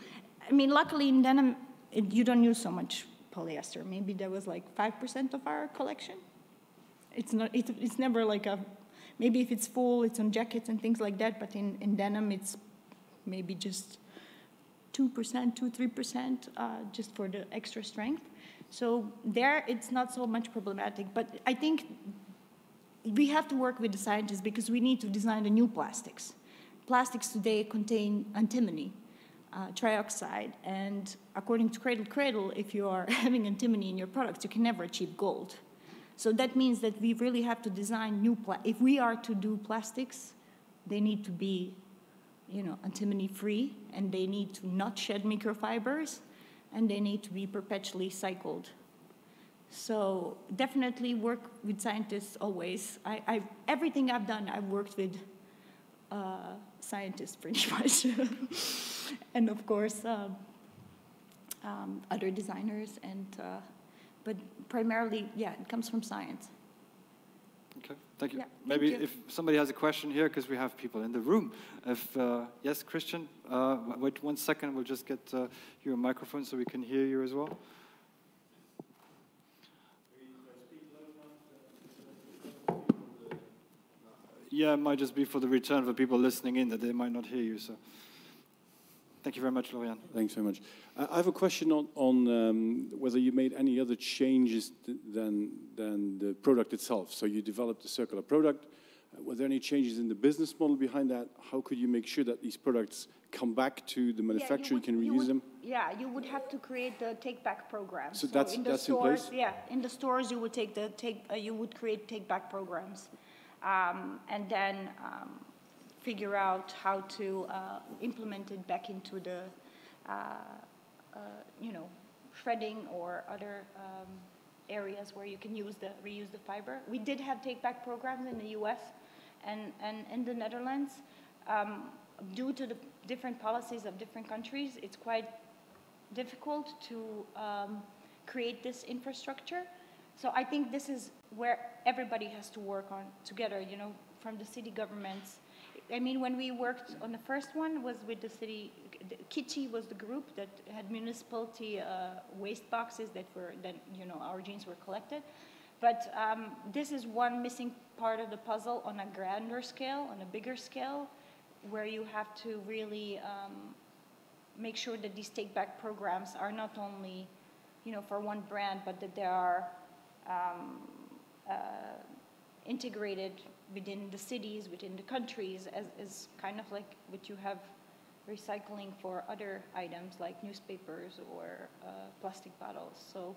I mean, luckily in denim, you don't use so much polyester. Maybe there was like 5% of our collection. It's never like maybe if it's full, it's on jackets and things like that, but in denim, it's maybe just 2%, 3%, just for the extra strength. So there, it's not so much problematic, but I think we have to work with the scientists because we need to design the new plastics. Plastics today contain antimony, trioxide, and according to Cradle Cradle, if you are having antimony in your products, you can never achieve gold. So that means that we really have to design new if we are to do plastics, they need to be, antimony-free, and they need to not shed microfibers, and they need to be perpetually cycled. So definitely work with scientists always. Everything I've done, I've worked with scientists pretty much. And of course, other designers, but primarily, it comes from science. Okay, thank you. Yeah, Maybe thank you. if somebody has a question here, because we have people in the room. Yes, Christian, wait 1 second, we'll just get you a microphone so we can hear you as well. Yeah, it might just be for the return for people listening in that they might not hear you. So, thank you very much, Lorian. Thanks very much. I have a question on whether you made any other changes than the product itself. So you developed a circular product. Were there any changes in the business model behind that? How could you make sure that these products come back to the manufacturer, you can reuse them? Yeah, you would have to create the take-back program. So that's in the in stores, place? Yeah, in the stores you would you would create take-back programs, and then figure out how to implement it back into the, shredding or other areas where you can reuse the fiber. We did have take-back programs in the U.S. and in the Netherlands. Due to the different policies of different countries, it's quite difficult to create this infrastructure. So I think this is where everybody has to work on together, from the city governments. I mean, when we worked on the first one was with the city, Kichi was the group that had municipality waste boxes that our jeans were collected. But this is one missing part of the puzzle on a grander scale, on a bigger scale, where you have to really make sure that these take-back programs are not only, for one brand, but that they are integrated within the cities, within the countries, as kind of like what you have recycling for other items like newspapers or plastic bottles. So,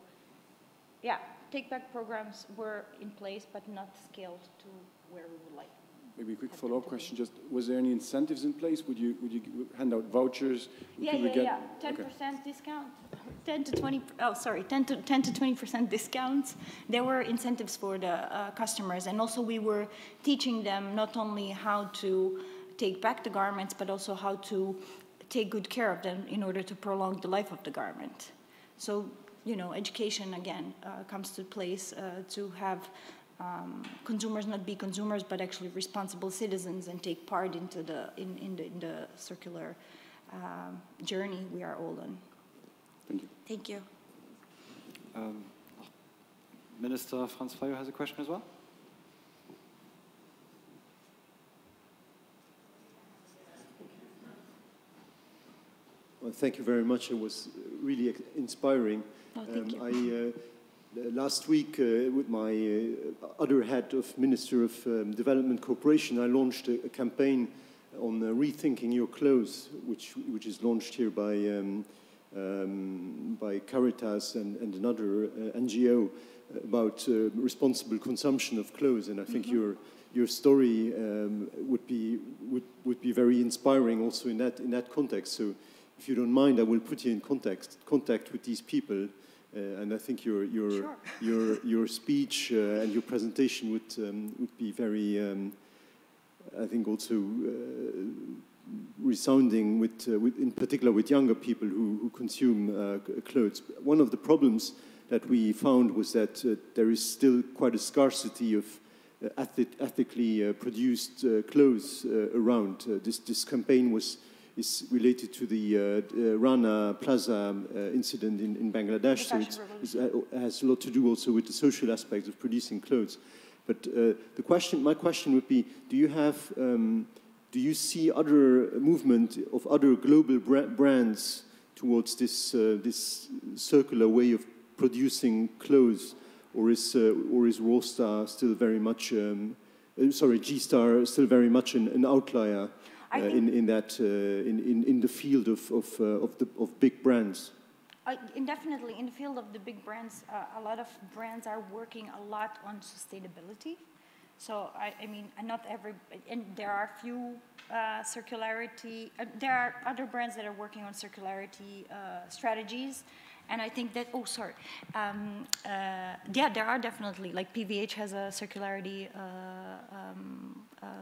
yeah, take-back programs were in place, but not scaled to where we would like. Maybe a quick follow-up question. Just, was there any incentives in place? Would you hand out vouchers? 10% discount, 10 to 20% discounts. There were incentives for the customers, and also we were teaching them not only how to take back the garments, but also how to take good care of them in order to prolong the life of the garment. So, education again comes to place to have consumers not be consumers, but actually responsible citizens and take part into in the circular journey we are all on. Thank you. Thank you. Minister Franz Fayot has a question as well. Well, thank you very much. It was really inspiring. Oh, thank you. Last week, with my other head of Minister of Development Cooperation, I launched a campaign on rethinking your clothes, which is launched here by Caritas and another NGO about responsible consumption of clothes. And I think your story would be very inspiring also in that context. So, if you don't mind, I will put you in contact with these people. And I think your speech and your presentation would be very, I think, also resounding with in particular with younger people who consume clothes. One of the problems that we found was that there is still quite a scarcity of ethically produced clothes around. This campaign is related to the Rana Plaza incident in Bangladesh, so it has a lot to do also with the social aspects of producing clothes. But my question would be: do you see other movement of other global brands towards this circular way of producing clothes, or is Rawstar still very much G-Star still very much an outlier? In the field of big brands? Definitely, in the field of the big brands, a lot of brands are working a lot on sustainability. So I mean, not every, and there are few circularity. There are other brands that are working on circularity strategies. And I think that, yeah, there are definitely, like PVH has a circularity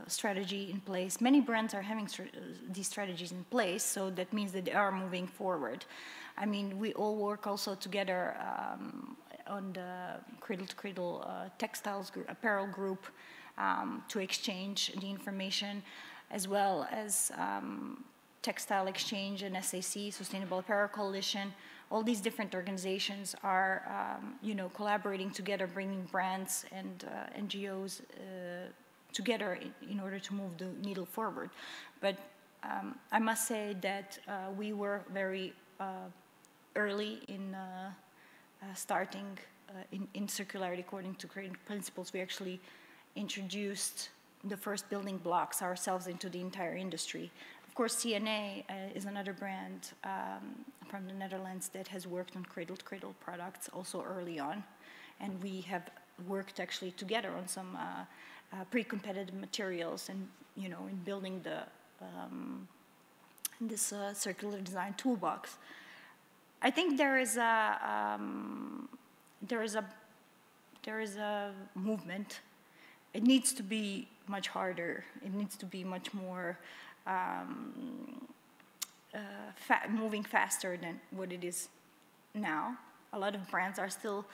strategy in place. Many brands are having these strategies in place, so that means that they are moving forward. I mean, we all work also together on the Cradle to Cradle textiles group, apparel group to exchange the information, as well as Textile Exchange and SAC, Sustainable Apparel Coalition. All these different organizations are, collaborating together, bringing brands and NGOs together in order to move the needle forward. But I must say that we were very early in starting in circularity according to creative principles. We actually introduced the first building blocks ourselves into the entire industry. Of course, CNA is another brand from the Netherlands that has worked on cradle-to-cradle products also early on. And we have worked actually together on some pre-competitive materials and, in building this circular design toolbox. I think there is a movement. It needs to be much harder. It needs to be much more moving faster than what it is now. A lot of brands are still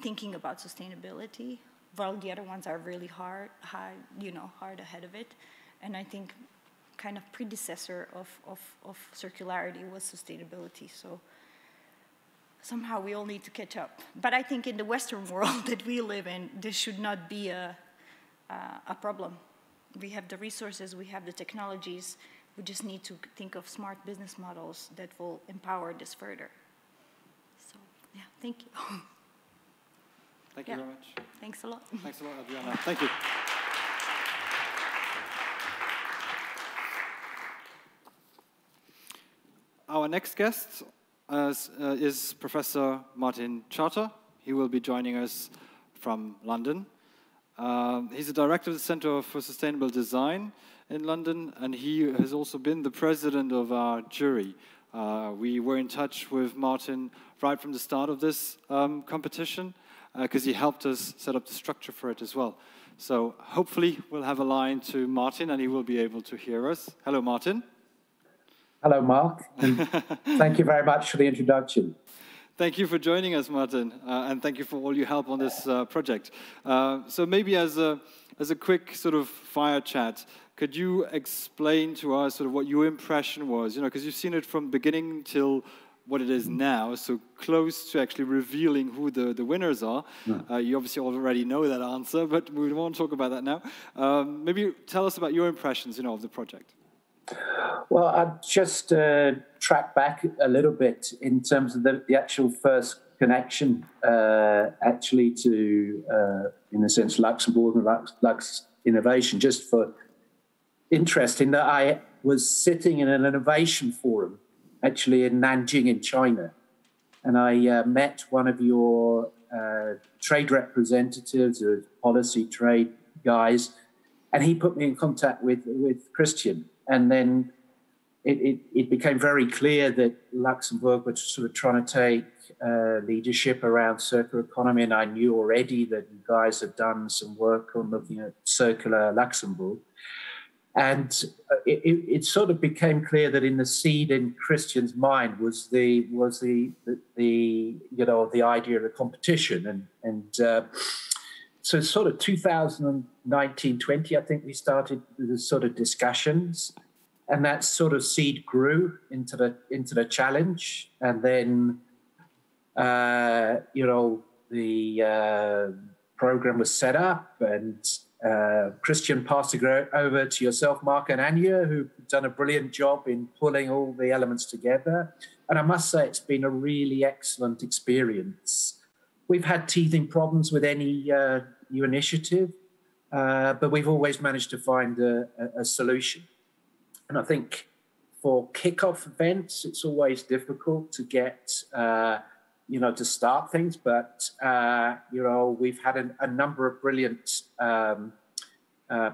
thinking about sustainability, while the other ones are really hard ahead of it. And I think kind of predecessor of circularity was sustainability. So somehow we all need to catch up. But I think in the Western world that we live in, this should not be a problem. We have the resources, we have the technologies. We just need to think of smart business models that will empower this further. So, yeah, thank you. Thank you very much. Thanks a lot. Thanks a lot, Adriana. Thank you. Our next guest is Professor Martin Charter. He will be joining us from London. He's the director of the Center for Sustainable Design in London, and he has also been the president of our jury. We were in touch with Martin right from the start of this competition, because he helped us set up the structure for it as well. So hopefully we'll have a line to Martin and he will be able to hear us. Hello, Martin. Hello, Mark, and thank you very much for the introduction. Thank you for joining us, Martin, and thank you for all your help on this project. So maybe as a quick sort of fire chat, could you explain to us sort of what your impression was? Because you've seen it from beginning till what it is now, so close to actually revealing who the winners are. You obviously already know that answer, but we won't talk about that now. Maybe tell us about your impressions, of the project. Well, I'd just track back a little bit in terms of the actual first connection, actually to, in a sense, Luxembourg and Luxinnovation, just for interesting that I was sitting in an innovation forum, actually in Nanjing in China, and I met one of your trade representatives or policy trade guys, and he put me in contact with Christian. And then it became very clear that Luxembourg was sort of trying to take leadership around circular economy, and I knew already that you guys had done some work on looking at circular Luxembourg. And it sort of became clear that in the seed in Christian's mind was the idea of the competition, and so sort of 2019-20, I think we started the sort of discussions, and that sort of seed grew into the challenge, and then the program was set up, and Christian passed it over to yourself, Mark, and Anya, who've done a brilliant job in pulling all the elements together. And I must say, it's been a really excellent experience. We've had teething problems with any new initiative, but we've always managed to find a solution. And I think for kickoff events, it's always difficult to get to start things, but we've had a number of brilliant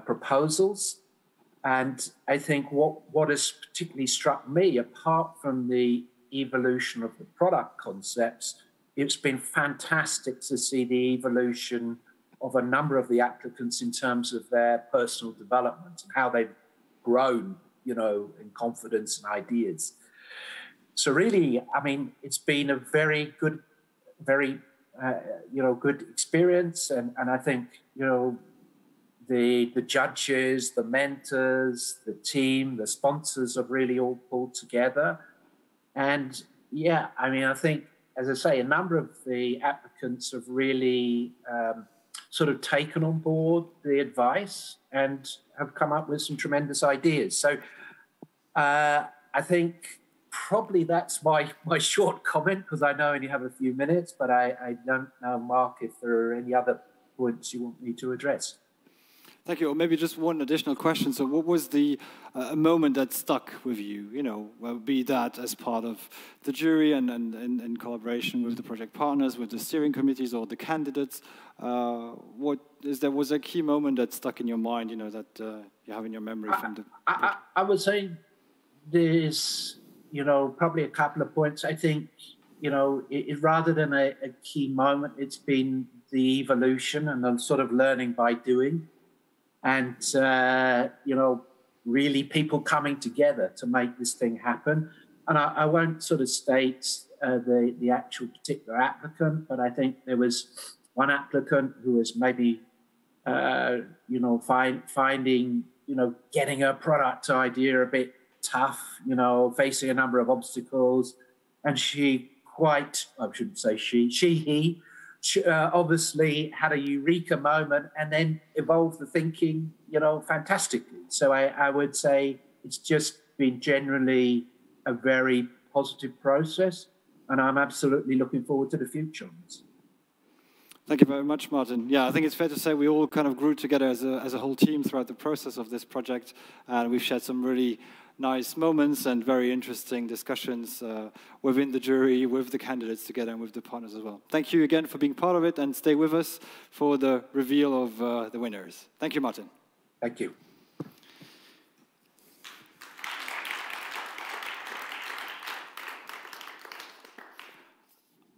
proposals, and I think what has particularly struck me, apart from the evolution of the product concepts, it's been fantastic to see the evolution of a number of the applicants in terms of their personal development and how they've grown, in confidence and ideas. So really, I mean, it's been a very good, good experience. And I think, the judges, the mentors, the team, the sponsors have really all pulled together. And yeah, I mean, I think, as I say, a number of the applicants have really sort of taken on board the advice and have come up with some tremendous ideas. So I think probably that's my short comment, because I know I only have a few minutes, but I don't know, Mark, if there are any other points you want me to address. Thank you. Or maybe just one additional question. So what was the moment that stuck with you, be that as part of the jury and in collaboration with the project partners, with the steering committees or the candidates? Was a key moment that stuck in your mind, that you have in your memory from the... I would say there's, probably a couple of points. I think, rather than a key moment, it's been the evolution and the sort of learning by doing. And, really people coming together to make this thing happen. And I won't sort of state the actual particular applicant, but I think there was one applicant who was maybe, finding, getting a product idea a bit tough, facing a number of obstacles. And he obviously had a eureka moment and then evolved the thinking, fantastically. So I would say it's just been generally a very positive process, and I'm absolutely looking forward to the future on this. Thank you very much, Martin. Yeah, I think it's fair to say we all kind of grew together as a whole team throughout the process of this project, and we've shared some really nice moments and very interesting discussions within the jury, with the candidates together, and with the partners as well. Thank you again for being part of it, and stay with us for the reveal of the winners. Thank you, Martin. Thank you.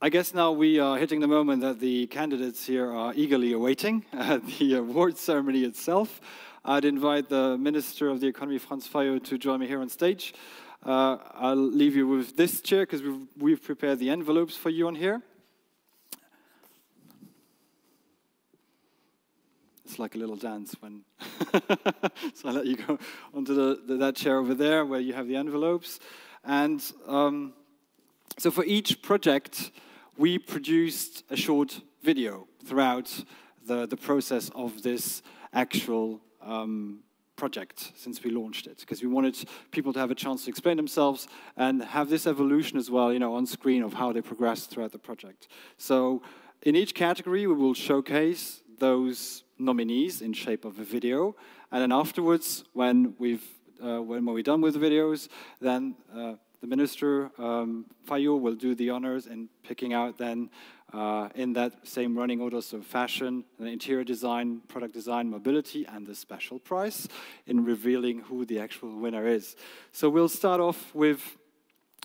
I guess now we are hitting the moment that the candidates here are eagerly awaiting, the award ceremony itself. I'd invite the Minister of the Economy, Franz Fayot, to join me here on stage. I'll leave you with this chair because we've prepared the envelopes for you on here. It's like a little dance when... So I'll let you go onto that chair over there where you have the envelopes. And so for each project, we produced a short video throughout the process of this actual project since we launched it, because we wanted people to have a chance to explain themselves and have this evolution as well, on screen of how they progressed throughout the project. So in each category, we will showcase those nominees in shape of a video. And then afterwards, when we're done with the videos, then the Minister, Fayot, will do the honors in picking out then in that same running order, so fashion, interior design, product design, mobility, and the special prize in revealing who the actual winner is. So we'll start off with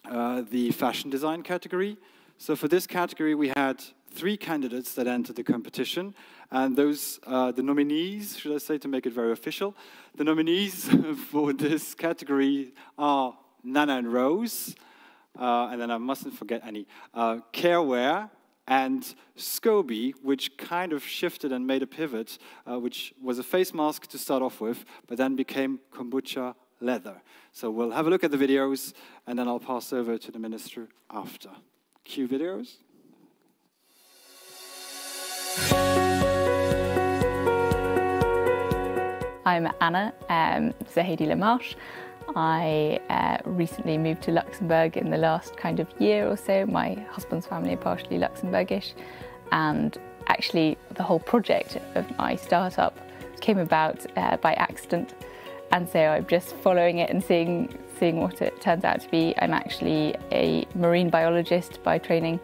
the fashion design category. So for this category, we had 3 candidates that entered the competition, and those, the nominees, should I say, to make it very official, the nominees for this category are Nana and Rose, and then I mustn't forget any, Carewear, and Scoby, which kind of shifted and made a pivot, which was a face mask to start off with, but then became kombucha leather. So we'll have a look at the videos, and then I'll pass over to the Minister after. Cue videos. I'm Anna Zahedi Lamarche. I recently moved to Luxembourg in the last kind of year or so. My husband's family are partially Luxembourgish, and actually the whole project of my startup came about by accident, and so I'm just following it and seeing what it turns out to be. I'm actually a marine biologist by training,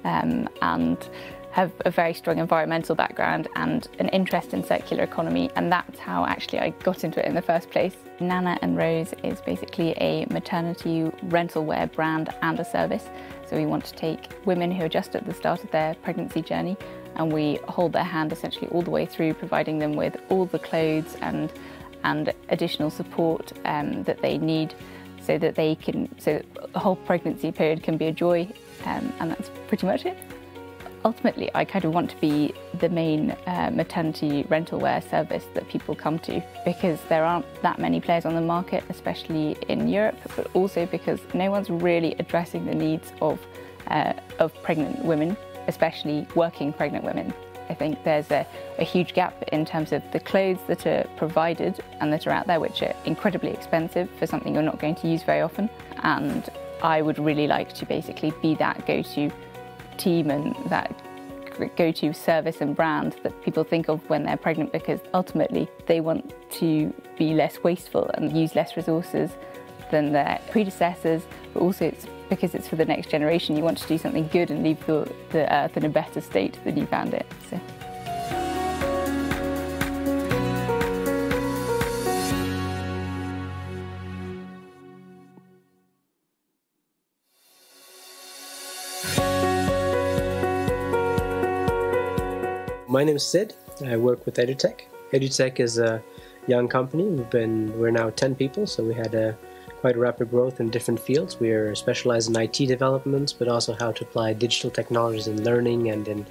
and have a very strong environmental background and an interest in circular economy, and that's how actually I got into it in the first place. Nana and Rose is basically a maternity rental wear brand and a service. So we want to take women who are just at the start of their pregnancy journey, and we hold their hand essentially all the way through, providing them with all the clothes and additional support that they need, so that the whole pregnancy period can be a joy, and that's pretty much it. Ultimately, I kind of want to be the main maternity rental wear service that people come to, because there aren't that many players on the market, especially in Europe, but also because no one's really addressing the needs of pregnant women, especially working pregnant women. I think there's a huge gap in terms of the clothes that are provided and that are out there, which are incredibly expensive for something you're not going to use very often. And I would really like to basically be that go-to team and that go-to service and brand that people think of when they're pregnant, because ultimately they want to be less wasteful and use less resources than their predecessors, but also it's because it's for the next generation. You want to do something good and leave the earth in a better state than you found it. So. My name is Sid. I work with EduTech. EduTech is a young company. We're now 10 people, so we had quite rapid growth in different fields. We are specialized in IT developments, but also how to apply digital technologies in learning and in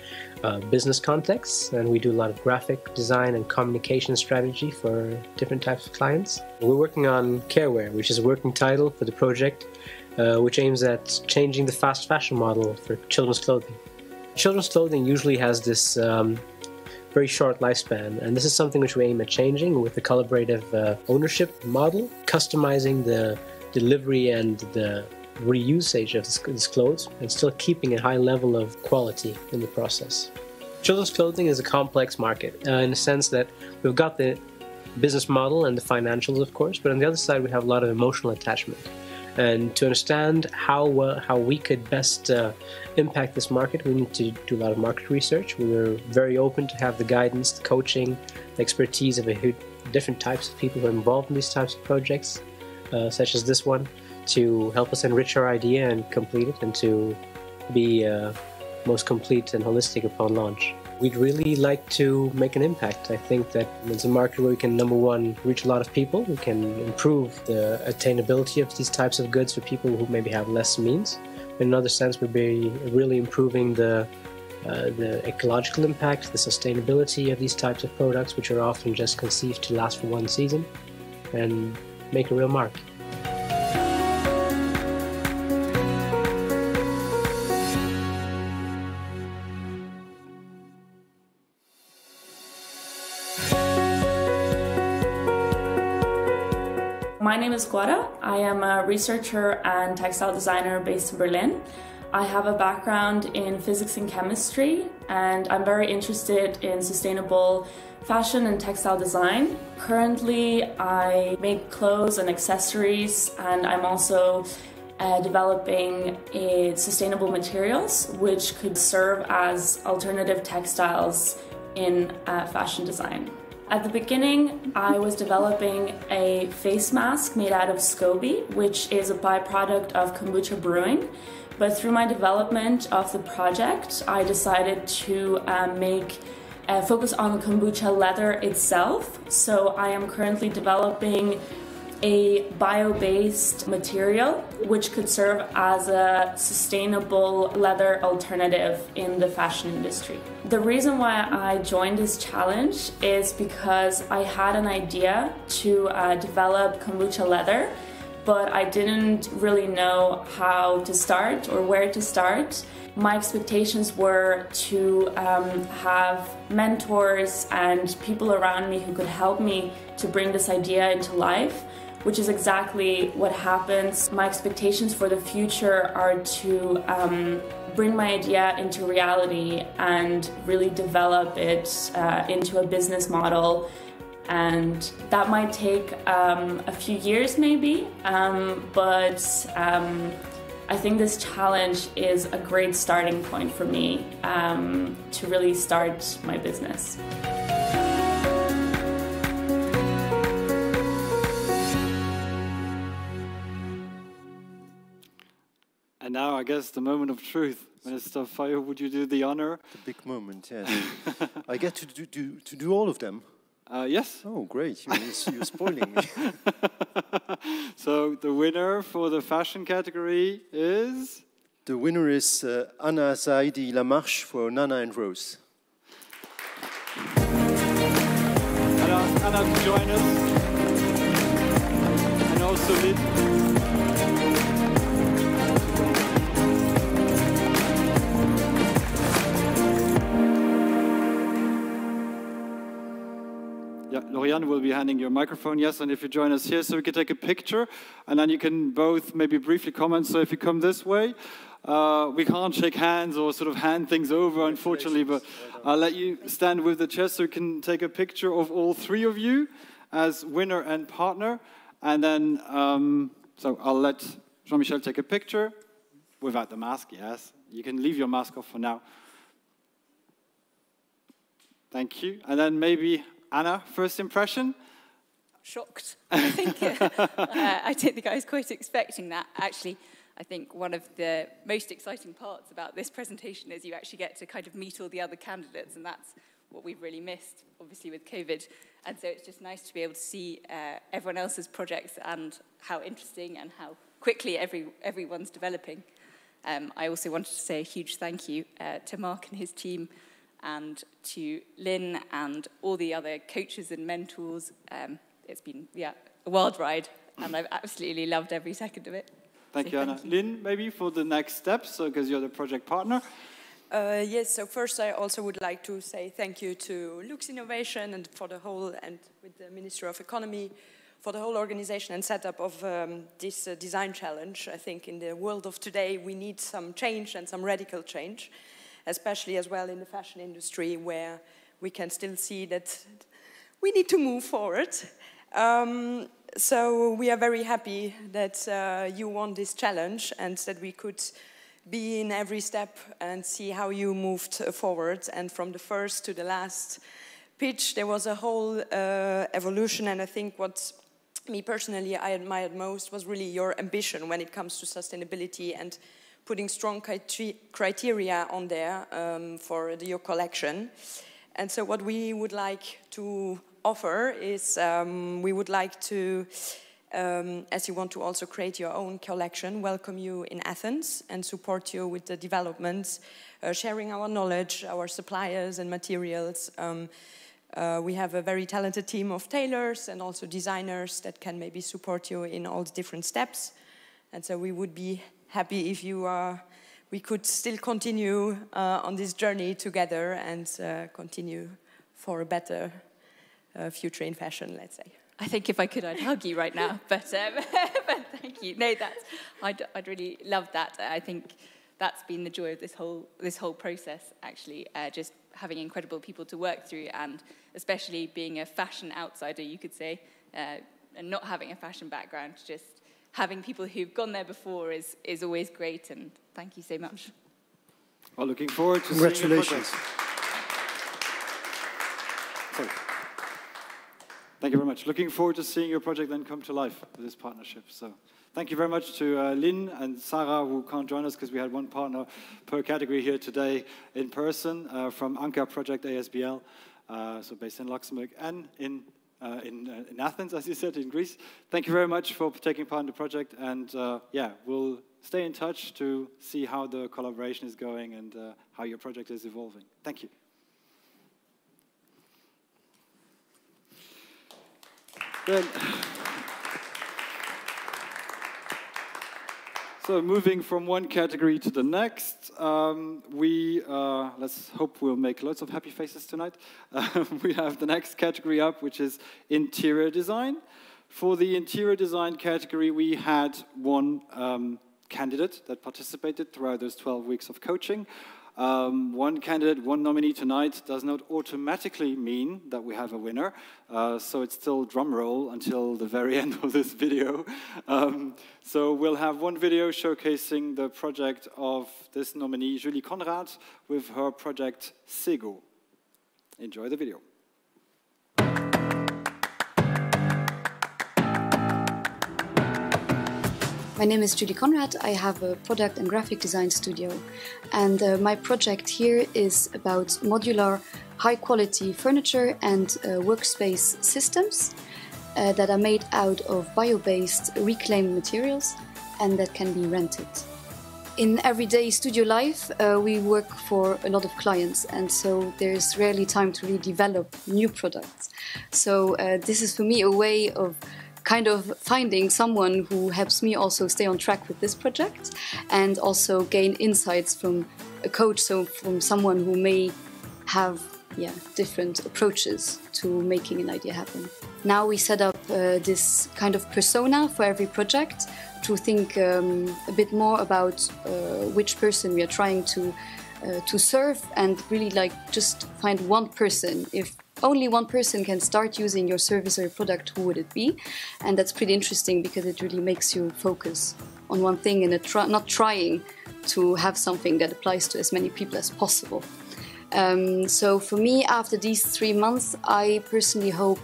business contexts. And we do a lot of graphic design and communication strategy for different types of clients. We're working on Carewear, which is a working title for the project, which aims at changing the fast fashion model for children's clothing. Children's clothing usually has this very short lifespan, and this is something which we aim at changing with the collaborative ownership model, customizing the delivery and the reusage of these clothes, and still keeping a high level of quality in the process. Children's clothing is a complex market in the sense that we've got the business model and the financials, of course, but on the other side we have a lot of emotional attachment. And to understand how we could best impact this market, we need to do a lot of market research. We were very open to have the guidance, the coaching, the expertise of different types of people who are involved in these types of projects, such as this one, to help us enrich our idea and complete it, and to be most complete and holistic upon launch. We'd really like to make an impact. I think that it's a market where we can, number one, reach a lot of people. We can improve the attainability of these types of goods for people who maybe have less means. In another sense, we'd be really improving the ecological impact, the sustainability of these types of products, which are often just conceived to last for one season, and make a real mark. My name is Guada. I am a researcher and textile designer based in Berlin. I have a background in physics and chemistry, and I'm very interested in sustainable fashion and textile design. Currently, I make clothes and accessories, and I'm also developing sustainable materials which could serve as alternative textiles in fashion design. At the beginning, I was developing a face mask made out of SCOBY, which is a byproduct of kombucha brewing. But through my development of the project, I decided to focus on the kombucha leather itself. So I am currently developing a bio-based material which could serve as a sustainable leather alternative in the fashion industry. The reason why I joined this challenge is because I had an idea to develop kombucha leather, but I didn't really know how to start or where to start. My expectations were to have mentors and people around me who could help me to bring this idea into life, which is exactly what happens. My expectations for the future are to bring my idea into reality and really develop it into a business model. And that might take a few years maybe, but I think this challenge is a great starting point for me to really start my business. And now, I guess, the moment of truth. Minister Fayot, would you do the honor? The big moment, yes. I get to do all of them? Yes. Oh, great. You're spoiling me. So the winner for the fashion category is? The winner is Anna Zaidi Lamarche for Nana and Rose. Anna to join us. And also Lynn. Yeah, Lauriane will be handing you a microphone, yes, and if you join us here so we can take a picture, and then you can both maybe briefly comment. So if you come this way, we can't shake hands or sort of hand things over, unfortunately, but I'll let you stand with the chest so we can take a picture of all three of you as winner and partner, and then, so I'll let Jean-Michel take a picture without the mask, yes. You can leave your mask off for now. Thank you, and then maybe Anna, first impression? Shocked, I think. I don't think I was quite expecting that. Actually, I think one of the most exciting parts about this presentation is you actually get to kind of meet all the other candidates, and that's what we've really missed, obviously, with COVID. And so it's just nice to be able to see everyone else's projects and how interesting and how quickly everyone's developing. I also wanted to say a huge thank you to Mark and his team, and to Lynn and all the other coaches and mentors. It's been, a wild ride, and I've absolutely loved every second of it. Thank you, Anna. Lynn, maybe for the next steps, because you're the project partner. Yes, so first I also would like to say thank you to Luxinnovation and for the whole, and with the Minister of Economy, for the whole organization and setup of this design challenge. I think in the world of today we need some change and some radical change, especially as well in the fashion industry, where we can still see that we need to move forward. So we are very happy that you won this challenge and that we could be in every step and see how you moved forward. And from the first to the last pitch, there was a whole evolution. And I think what me personally I admired most was really your ambition when it comes to sustainability and putting strong criteria on there for your collection. And so what we would like to offer is we would like to, as you want to also create your own collection, welcome you in Athens and support you with the developments, sharing our knowledge, our suppliers and materials. We have a very talented team of tailors and also designers that can maybe support you in all the different steps. And so we would be happy if we could still continue on this journey together and continue for a better future in fashion, let's say. I think if I could, I'd hug you right now, but thank you. No, I'd really love that. I think that's been the joy of this whole process, actually, just having incredible people to work through, and especially being a fashion outsider, you could say, and not having a fashion background, just having people who've gone there before is always great, and thank you so much. Well, looking forward to Congratulations. seeing your Thank you very much. Looking forward to seeing your project then come to life with this partnership. So thank you very much to Lynn and Sarah, who can't join us because we had one partner per category here today in person from Anka Project ASBL, so based in Luxembourg and in Athens, as you said, in Greece. Thank you very much for taking part in the project, and yeah, we'll stay in touch to see how the collaboration is going and how your project is evolving. Thank you. Then, so moving from one category to the next, let's hope we'll make lots of happy faces tonight. We have the next category up, which is interior design. For the interior design category, we had one candidate that participated throughout those 12 weeks of coaching. One candidate, one nominee tonight does not automatically mean that we have a winner, so it's still drum roll until the very end of this video. So we'll have one video showcasing the project of this nominee, Julie Conrad, with her project Sego. Enjoy the video. My name is Julie Conrad. I have a product and graphic design studio, and my project here is about modular, high-quality furniture and workspace systems that are made out of bio-based reclaimed materials and that can be rented. In everyday studio life, we work for a lot of clients, and so there's rarely time to really develop new products. So this is for me a way of kind of finding someone who helps me also stay on track with this project and also gain insights from a coach, so from someone who may have different approaches to making an idea happen. Now we set up this kind of persona for every project to think a bit more about which person we are trying to serve, and really like just find one person. If only one person can start using your service or your product, who would it be? And that's pretty interesting because it really makes you focus on one thing and not trying to have something that applies to as many people as possible. So for me, after these 3 months, I personally hope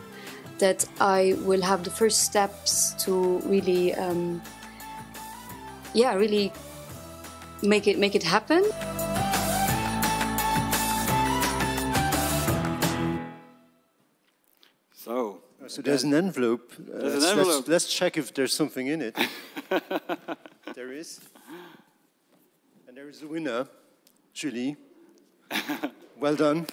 that I will have the first steps to really, really make it happen. So there's an envelope. There's an envelope. Let's check if there's something in it. There is. And there is a winner, Julie. Well done.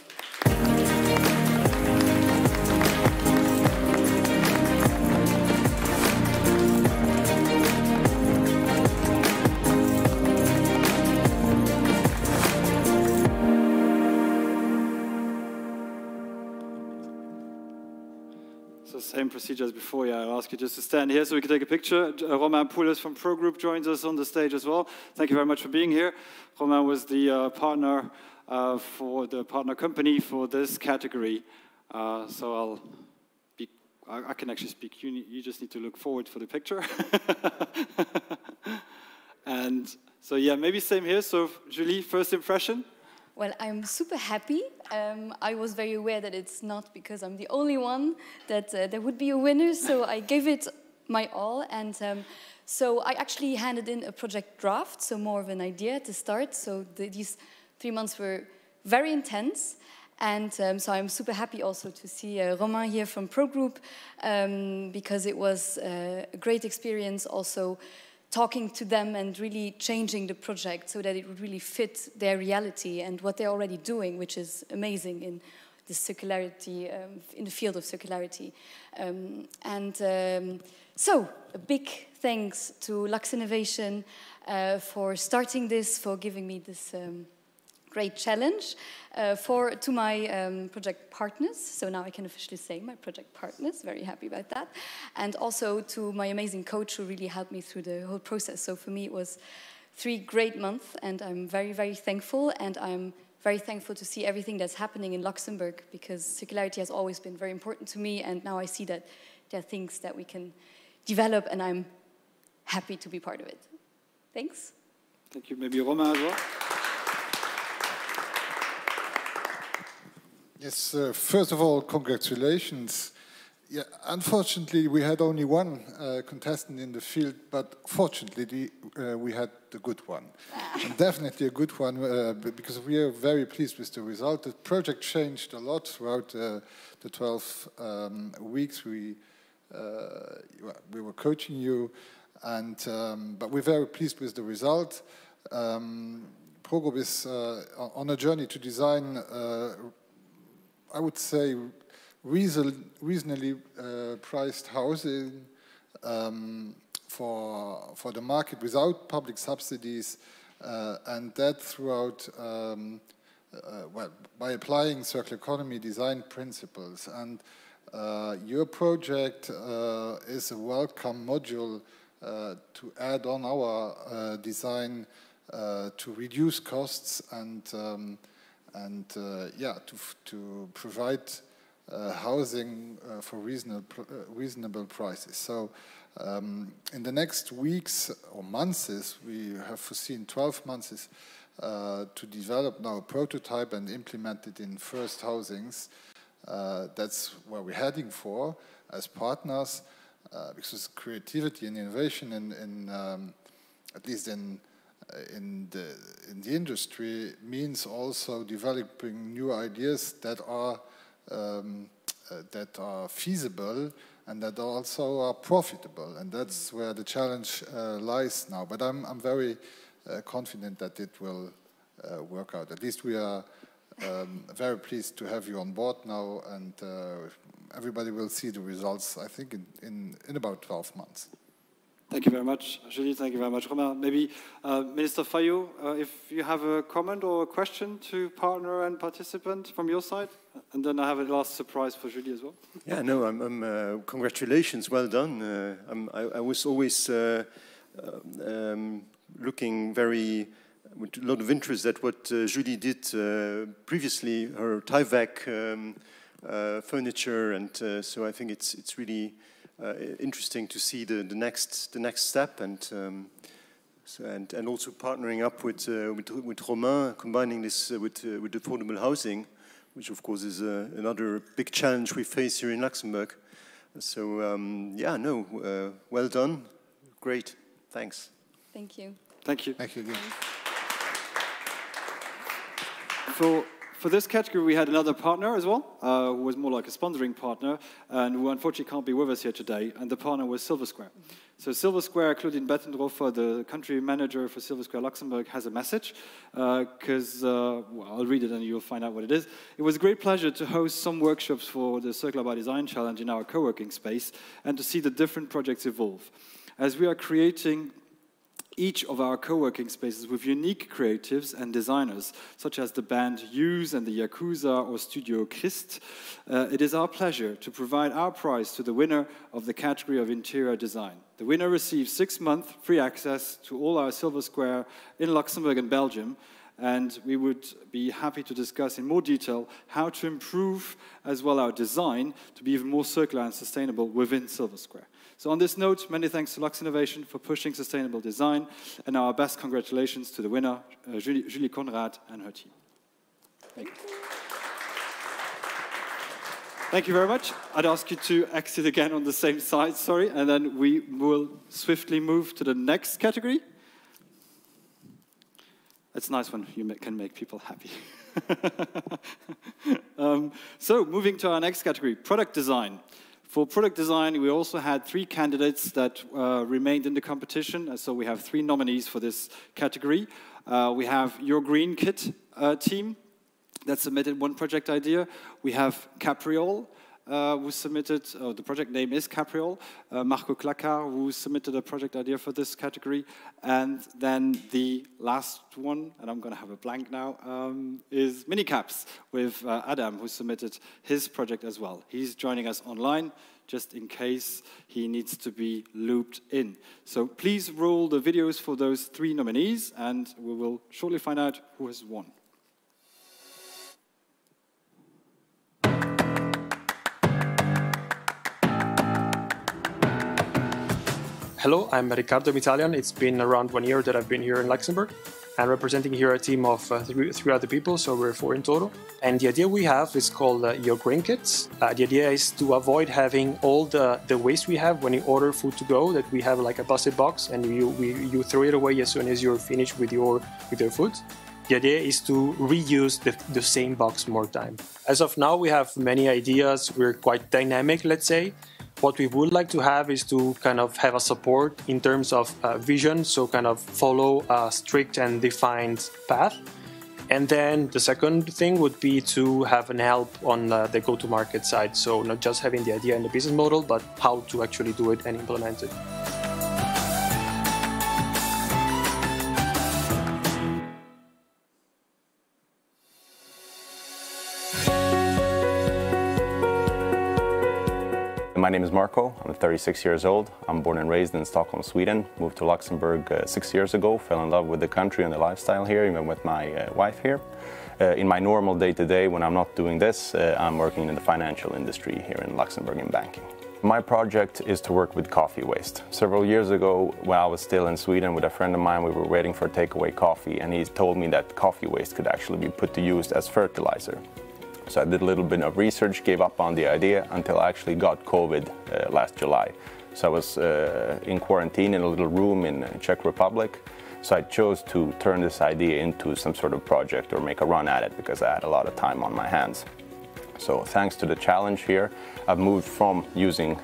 Same procedure as before. Yeah, I'll ask you just to stand here so we can take a picture. Romain Poulos from Pro Group joins us on the stage as well. Thank you very much for being here. Romain was the partner for the partner company for this category. So I can actually speak. You just need to look forward for the picture. And so yeah, maybe same here. So Julie, first impression? Well, I'm super happy. I was very aware that it's not because I'm the only one that there would be a winner, so I gave it my all. And so I actually handed in a project draft, so more of an idea to start. So these 3 months were very intense. And so I'm super happy also to see Romain here from Pro Group, because it was a great experience also talking to them and really changing the project so that it would really fit their reality and what they're already doing, which is amazing in the circularity, in the field of circularity. So a big thanks to Luxinnovation for starting this, for giving me this great challenge, to my project partners. So now I can officially say my project partners, very happy about that. And also to my amazing coach who really helped me through the whole process. So for me it was 3 great months, and I'm very, very thankful, and I'm very thankful to see everything that's happening in Luxembourg, because circularity has always been very important to me, and now I see that there are things that we can develop, and I'm happy to be part of it. Thanks. Thank you. Maybe Romain as well? Yes, first of all, congratulations. Yeah, unfortunately, we had only one contestant in the field, but fortunately, we had the good one. And definitely a good one, because we are very pleased with the result. The project changed a lot throughout the 12 weeks we were coaching you, and but we're very pleased with the result. Progrom is on a journey to design, I would say, reasonably priced housing for the market without public subsidies, and that throughout, well, by applying circular economy design principles. And your project is a welcome module to add on our design to reduce costs and yeah, to provide housing for reasonable prices. So in the next weeks or months, we have foreseen 12 months to develop now a prototype and implement it in first housings. That's where we're heading for as partners, because creativity and innovation at least in the industry means also developing new ideas that are feasible and that also are profitable, and that's where the challenge lies now. But I'm very confident that it will work out. At least we are very pleased to have you on board now, and everybody will see the results, I think, in about 12 months. Thank you very much, Julie. Thank you very much, Romain. Maybe Minister Fayot, if you have a comment or a question to partner and participant from your side, and then I have a last surprise for Julie as well. Yeah, no, congratulations, well done. I was always looking with a lot of interest at what Julie did previously, her Tyvek furniture, and so I think it's really interesting to see the next step, and also partnering up with Romain, combining this with affordable housing, which of course is another big challenge we face here in Luxembourg. So yeah, no, well done, great, thanks. Thank you. Thank you. Thank you again. For this category, we had another partner as well, who was more like a sponsoring partner, and who unfortunately can't be with us here today, and the partner was Silver Square. So Silver Square, Claudine Bettendorfer, the country manager for Silver Square Luxembourg, has a message, because, well, I'll read it and you'll find out what it is. It was a great pleasure to host some workshops for the Circular by Design Challenge in our co-working space, and to see the different projects evolve. As we are creating each of our co-working spaces with unique creatives and designers, such as the band Use and the Yakuza or Studio Christ, it is our pleasure to provide our prize to the winner of the category of interior design. The winner receives 6-month free access to all our Silver Square in Luxembourg and Belgium, and we would be happy to discuss in more detail how to improve as well our design to be even more circular and sustainable within Silver Square. So on this note, many thanks to Luxinnovation for pushing sustainable design, and our best congratulations to the winner, Julie Conrad and her team. Thank you. Thank you very much. I'd ask you to exit again on the same side, sorry, and then we will swiftly move to the next category. It's nice when you can make people happy. So moving to our next category, product design. For product design, we also had 3 candidates that remained in the competition. So we have 3 nominees for this category. We have Your Green Kit team that submitted 1 project idea. We have Capriol, who submitted, the project name is Capriol. Marco Clacar, who submitted a project idea for this category. And then the last one, and I'm going to have a blank now, is Minicaps with Adam, who submitted his project as well. He's joining us online just in case he needs to be looped in. So please roll the videos for those 3 nominees, and we will shortly find out who has won. Hello, I'm Riccardo Italian. It's been around 1 year that I've been here in Luxembourg and representing here a team of three other people, so we're 4 in total. And the idea we have is called Your Grain Kits. The idea is to avoid having all the waste we have when you order food to go, that we have like a plastic box and you throw it away as soon as you're finished with your food. The idea is to reuse the same box more time. As of now, we have many ideas. We're quite dynamic, let's say. What we would like to have is to kind of have a support in terms of vision, so kind of follow a strict and defined path. And then the second thing would be to have an help on the go-to-market side, so not just having the idea and the business model, but how to actually do it and implement it. My name is Marco. I'm 36 years old. I'm born and raised in Stockholm, Sweden. Moved to Luxembourg 6 years ago. Fell in love with the country and the lifestyle here, even with my wife here. In my normal day-to-day, when I'm not doing this, I'm working in the financial industry here in Luxembourg in banking. My project is to work with coffee waste. Several years ago, when I was still in Sweden with a friend of mine, we were waiting for takeaway coffee, and he told me that coffee waste could actually be put to use as fertilizer. So I did a little bit of research, gave up on the idea until I actually got COVID last July. So I was in quarantine in a little room in Czech Republic. So I chose to turn this idea into some sort of project or make a run at it because I had a lot of time on my hands. So thanks to the challenge here, I've moved from using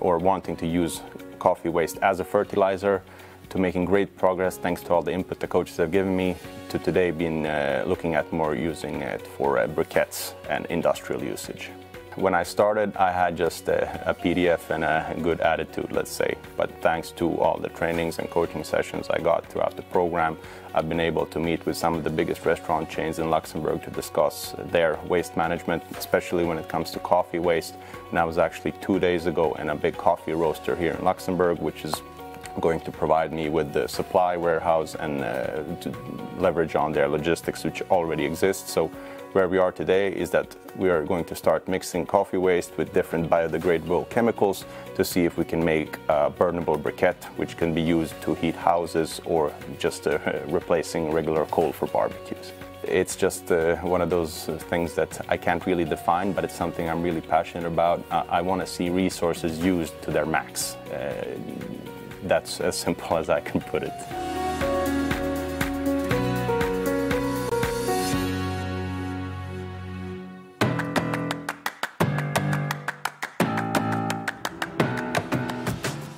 or wanting to use coffee waste as a fertilizer to making great progress thanks to all the input the coaches have given me, to today being looking at more using it for briquettes and industrial usage. When I started, I had just a PDF and a good attitude, let's say. But thanks to all the trainings and coaching sessions I got throughout the program, I've been able to meet with some of the biggest restaurant chains in Luxembourg to discuss their waste management, especially when it comes to coffee waste. And I was actually 2 days ago in a big coffee roaster here in Luxembourg, which is going to provide me with the supply warehouse and to leverage on their logistics, which already exists. So where we are today is that we are going to start mixing coffee waste with different biodegradable chemicals to see if we can make a burnable briquette, which can be used to heat houses or just replacing regular coal for barbecues. It's just one of those things that I can't really define, but it's something I'm really passionate about. I want to see resources used to their max. That's as simple as I can put it.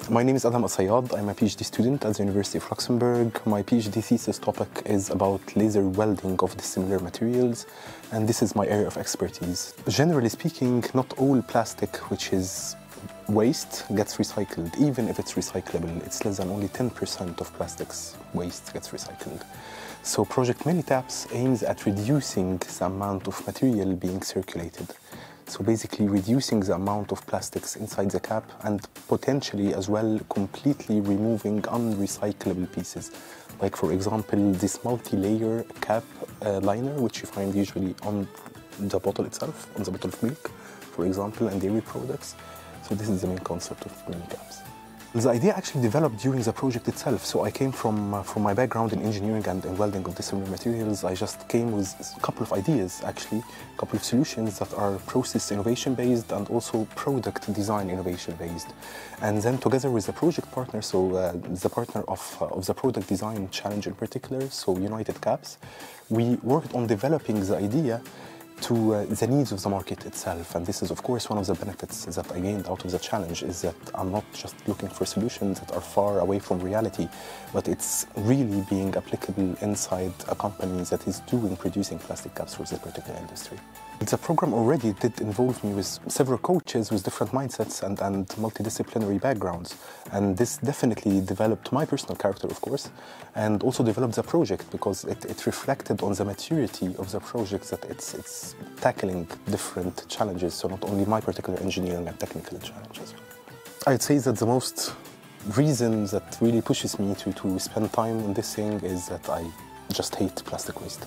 My name is Adam Asayad. I'm a PhD student at the University of Luxembourg. My PhD thesis topic is about laser welding of dissimilar materials, and this is my area of expertise. Generally speaking, not all plastic which is waste gets recycled. Even if it's recyclable, it's less than only 10% of plastics waste gets recycled. So Project Many Taps aims at reducing the amount of material being circulated. So basically reducing the amount of plastics inside the cap and potentially as well completely removing unrecyclable pieces. Like for example, this multi-layer cap liner, which you find usually on the bottle itself, on the bottle of milk, for example, and dairy products. So this is the main concept of Many Taps. The idea actually developed during the project itself. So I came from my background in engineering and in welding of dissimilar materials. I just came with a couple of ideas, actually, a couple of solutions that are process innovation based and also product design innovation based. And then together with the project partner, so the partner of the product design challenge in particular, so United Caps, we worked on developing the idea to the needs of the market itself. And this is, of course, one of the benefits that I gained out of the challenge, is that I'm not just looking for solutions that are far away from reality, but it's really being applicable inside a company that is producing plastic caps for this particular industry. The program already did involve me with several coaches with different mindsets and multidisciplinary backgrounds. And this definitely developed my personal character, of course, and also developed the project because it reflected on the maturity of the project that it's tackling different challenges, so not only my particular engineering and technical challenges. I'd say that the most reason that really pushes me to spend time on this thing is that I just hate plastic waste.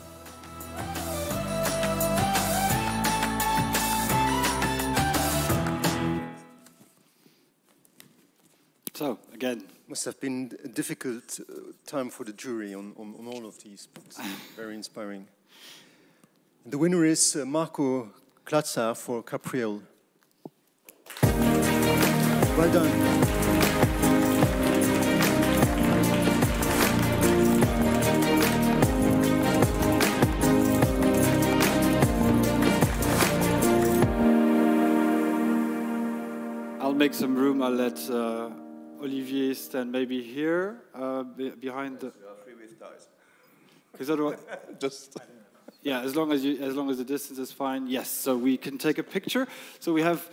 So, again. Must have been a difficult time for the jury on all of these, but very inspiring. The winner is Marco Klatza for Capriole. Well done. I'll make some room. I'll let Olivier stand maybe here behind the. We are free with ties. Because otherwise, just. Yeah, as long as the distance is fine. Yes, so we can take a picture. So we have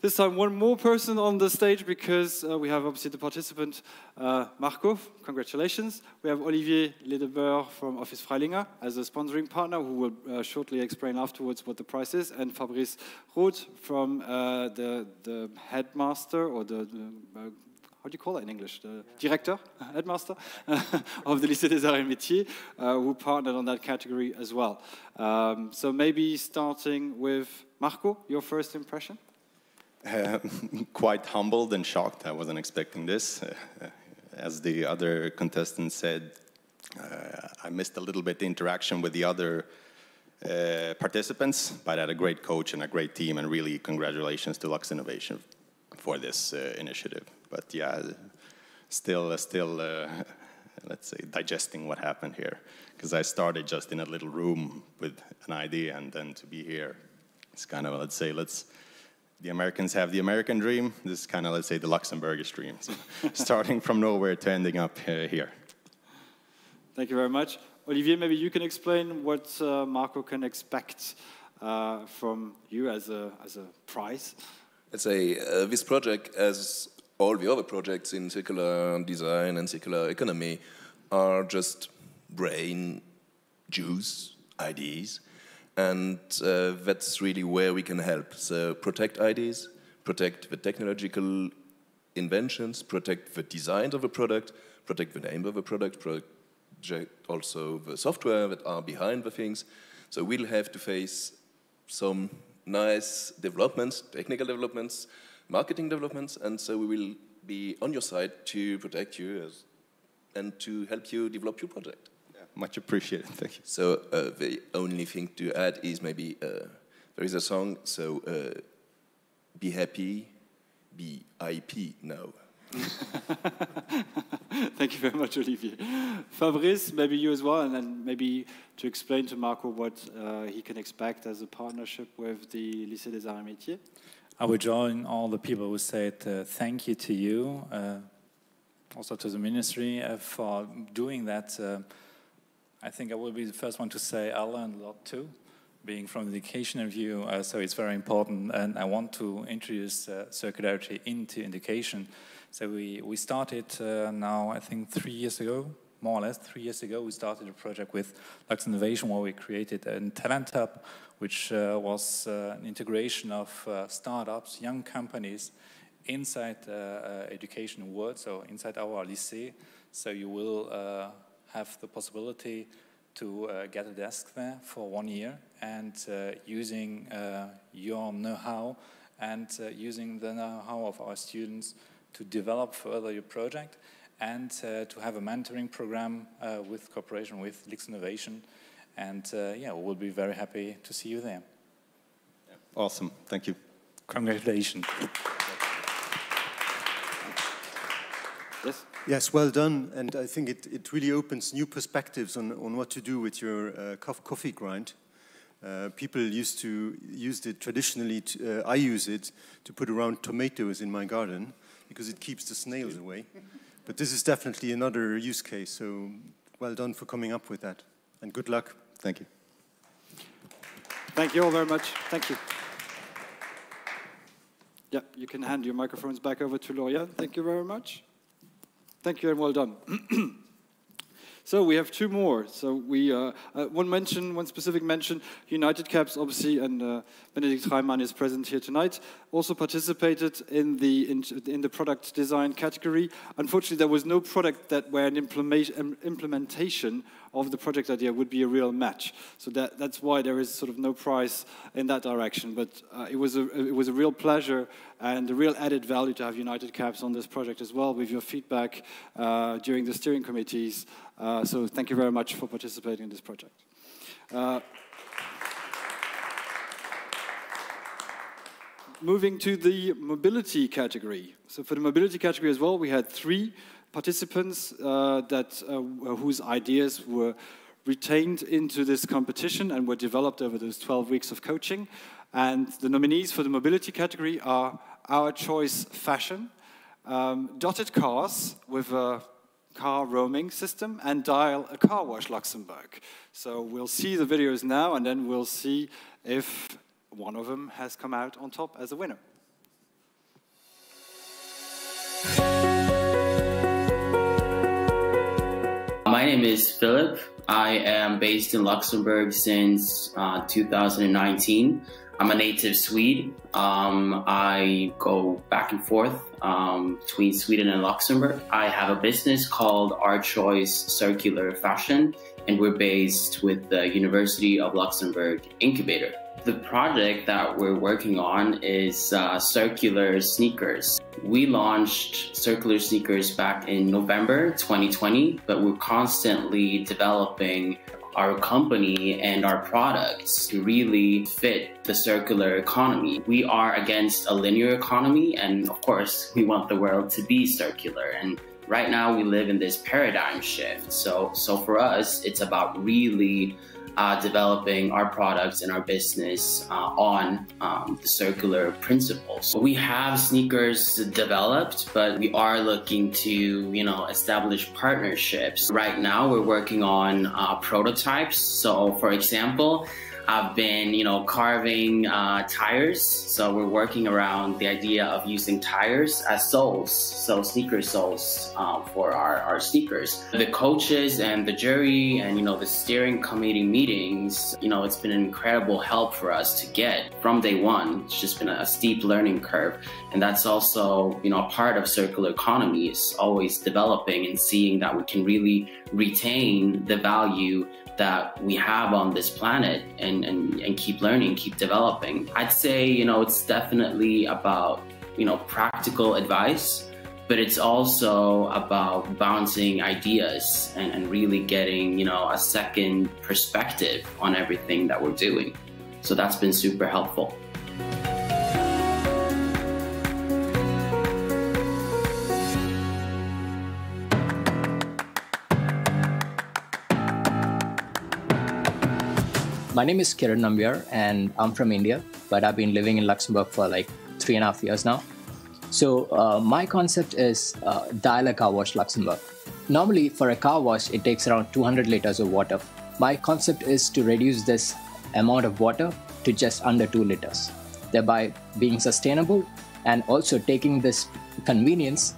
this time one more person on the stage because we have obviously the participant Marco. Congratulations. We have Olivier Ledebeur from Office Freilinger as a sponsoring partner who will shortly explain afterwards what the price is, and Fabrice Roth from the headmaster or the how do you call it in English? The director, headmaster of the Lycée des Arts et Métiers, who partnered on that category as well. So maybe starting with Marco, your first impression? Quite humbled and shocked. I wasn't expecting this. As the other contestant said, I missed a little bit the interaction with the other participants, but I had a great coach and a great team, and really congratulations to Luxinnovation for this initiative. But yeah, still, let's say, digesting what happened here. Because I started just in a little room with an idea, and then to be here, it's kind of, let's say, the Americans have the American dream. This is kind of, let's say, the Luxembourgish dream. So starting from nowhere to ending up here. Thank you very much. Olivier, maybe you can explain what Marco can expect from you as a prize. Let's say this project, as all the other projects in circular design and circular economy, are just brain juice ideas, and that's really where we can help. So protect ideas, protect the technological inventions, protect the design of a product, protect the name of a product, project also the software that are behind the things. So we'll have to face some nice developments, technical developments, marketing developments, and so we will be on your side to protect you and to help you develop your project. Yeah, much appreciated, thank you. So the only thing to add is maybe there is a song, so be happy, be IP now. Thank you very much, Olivier. Fabrice, maybe you as well, and then maybe to explain to Marco what he can expect as a partnership with the Lycée des Arts et Métiers. I would join all the people who said thank you to you, also to the ministry for doing that. I think I will be the first one to say I learned a lot too, being from the educational view, so it's very important, and I want to introduce circularity into education. So we started now, I think 3 years ago, more or less 3 years ago, we started a project with Luxinnovation where we created a talent hub, which was an integration of startups, young companies inside the education world, so inside our lycée. So you will have the possibility to get a desk there for 1 year, and using your know-how and using the know-how of our students to develop further your project, and to have a mentoring program with cooperation with Luxinnovation. And yeah, we'll be very happy to see you there. Awesome, thank you. Congratulations. Yes? Yes, well done. And I think it really opens new perspectives on what to do with your coffee grind. People used to use it traditionally. I use it to put around tomatoes in my garden because it keeps the snails away. But this is definitely another use case. So well done for coming up with that. And good luck. Thank you. Thank you all very much. Thank you. Yeah, you can hand your microphones back over to Lauriane. Thank you very much. Thank you and well done. So we have two more. So we one specific mention. United Caps, obviously, and Benedikt Reimann is present here tonight. Also participated in the product design category. Unfortunately, there was no product where an implementation of the project idea would be a real match. So that's why there is sort of no prize in that direction. But it was a real pleasure and a real added value to have United Caps on this project as well, with your feedback during the steering committees. So thank you very much for participating in this project. Moving to the mobility category. So for the mobility category as well, we had 3 participants whose ideas were retained into this competition and were developed over those 12 weeks of coaching. And the nominees for the mobility category are Our Choice Fashion, Dotted Cars with a car roaming system, and Dial a Car Wash Luxembourg. So we'll see the videos now, and then we'll see if one of them has come out on top as a winner. My name is Philip. I am based in Luxembourg since 2019. I'm a native Swede. I go back and forth between Sweden and Luxembourg. I have a business called Our Choice Circular Fashion, and we're based with the University of Luxembourg Incubator. The project that we're working on is circular sneakers. We launched circular sneakers back in November 2020, but we're constantly developing our company and our products to really fit the circular economy. We are against a linear economy, and of course, we want the world to be circular. And right now, we live in this paradigm shift. So for us, it's about really developing our products and our business on the circular principles. We have sneakers developed, but we are looking to, establish partnerships. Right now, we're working on prototypes. So, for example, I've been, carving tires. So we're working around the idea of using tires as soles, so sneaker soles for our sneakers. The coaches and the jury and, the steering committee meetings, it's been an incredible help for us to get from day one. It's just been a steep learning curve. And that's also, a part of circular economy is always developing and seeing that we can really retain the value that we have on this planet and keep learning, keep developing. I'd say, it's definitely about, practical advice, but it's also about bouncing ideas and really getting, a second perspective on everything that we're doing. So that's been super helpful. My name is Kiran Nambier and I'm from India, but I've been living in Luxembourg for like 3.5 years now. So my concept is Dial a Car Wash Luxembourg. Normally for a car wash, it takes around 200 liters of water. My concept is to reduce this amount of water to just under 2 liters, thereby being sustainable and also taking this convenience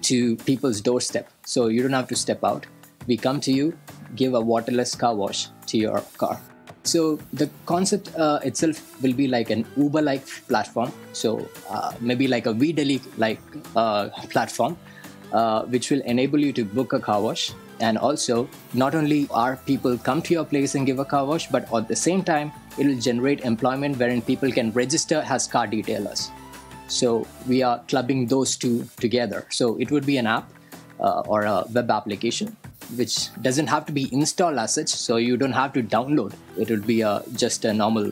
to people's doorstep. So you don't have to step out. We come to you, give a waterless car wash to your car. So the concept itself will be like an Uber-like platform. So maybe like a VDeli-like platform, which will enable you to book a car wash. And also, not only are people come to your place and give a car wash, but at the same time, it will generate employment wherein people can register as car detailers. So we are clubbing those two together. So it would be an app or a web application, which doesn't have to be installed as such, so you don't have to download. It would be just a normal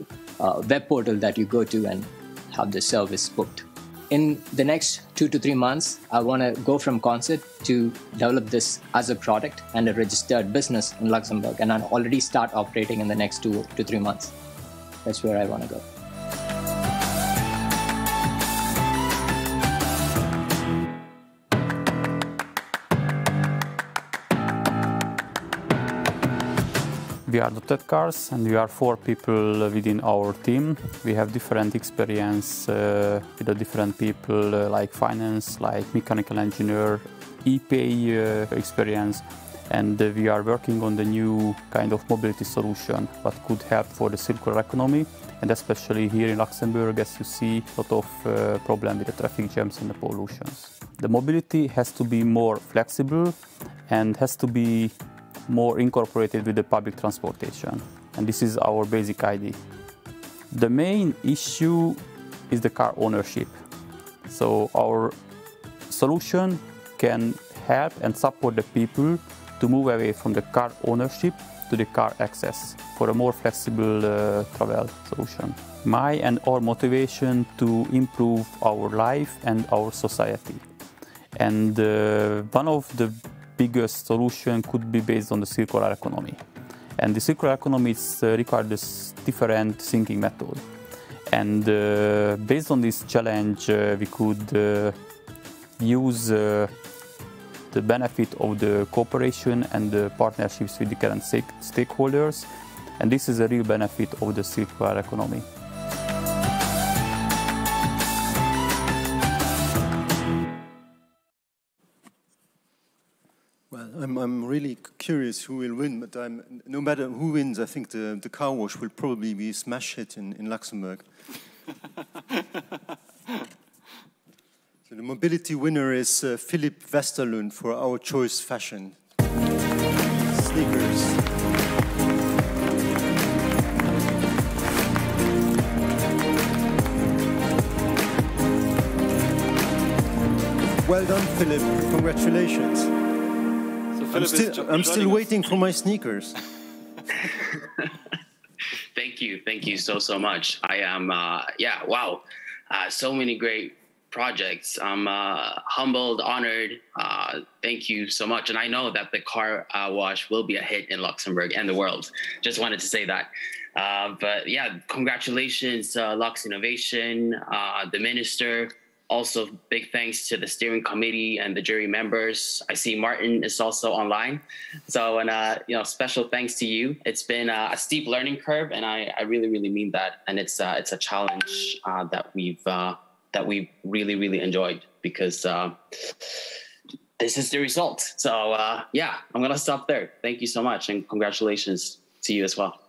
web portal that you go to and have the service booked. In the next 2 to 3 months, I want to go from concept to develop this as a product and a registered business in Luxembourg, and I'll already start operating in the next 2 to 3 months. That's where I want to go. We are dotted cars, and we are 4 people within our team. We have different experience with the different people, like finance, like mechanical engineer, EPA experience, and we are working on the new kind of mobility solution that could help for the circular economy, and especially here in Luxembourg, as you see, a lot of problem with the traffic jams and the pollutions. The mobility has to be more flexible and has to be more incorporated with the public transportation, and this is our basic idea. The main issue is the car ownership. So our solution can help and support the people to move away from the car ownership to the car access for a more flexible travel solution. My and our motivation to improve our life and our society. And one of the biggest solution could be based on the circular economy. And the circular economy requires this different thinking method. And based on this challenge, we could use the benefit of the cooperation and the partnerships with the current stakeholders. And this is a real benefit of the circular economy. Well, I'm really curious who will win, but no matter who wins, I think the car wash will probably be a smash hit in Luxembourg. So the mobility winner is Philipp Westerlund for Our Choice Fashion. Sneakers. Well done, Philipp. Congratulations. I'm still waiting for my sneakers. Thank you so much. I am, yeah, wow, so many great projects. I'm humbled, honored. Thank you so much. And I know that the car wash will be a hit in Luxembourg and the world. Just wanted to say that. But yeah, congratulations, Luxinnovation, the minister. Also, big thanks to the steering committee and the jury members. I see Martin is also online. So, and special thanks to you. It's been a steep learning curve, and I really, really mean that. And it's a challenge that we've really enjoyed, because this is the result. So, yeah, I'm gonna stop there. Thank you so much, and congratulations to you as well.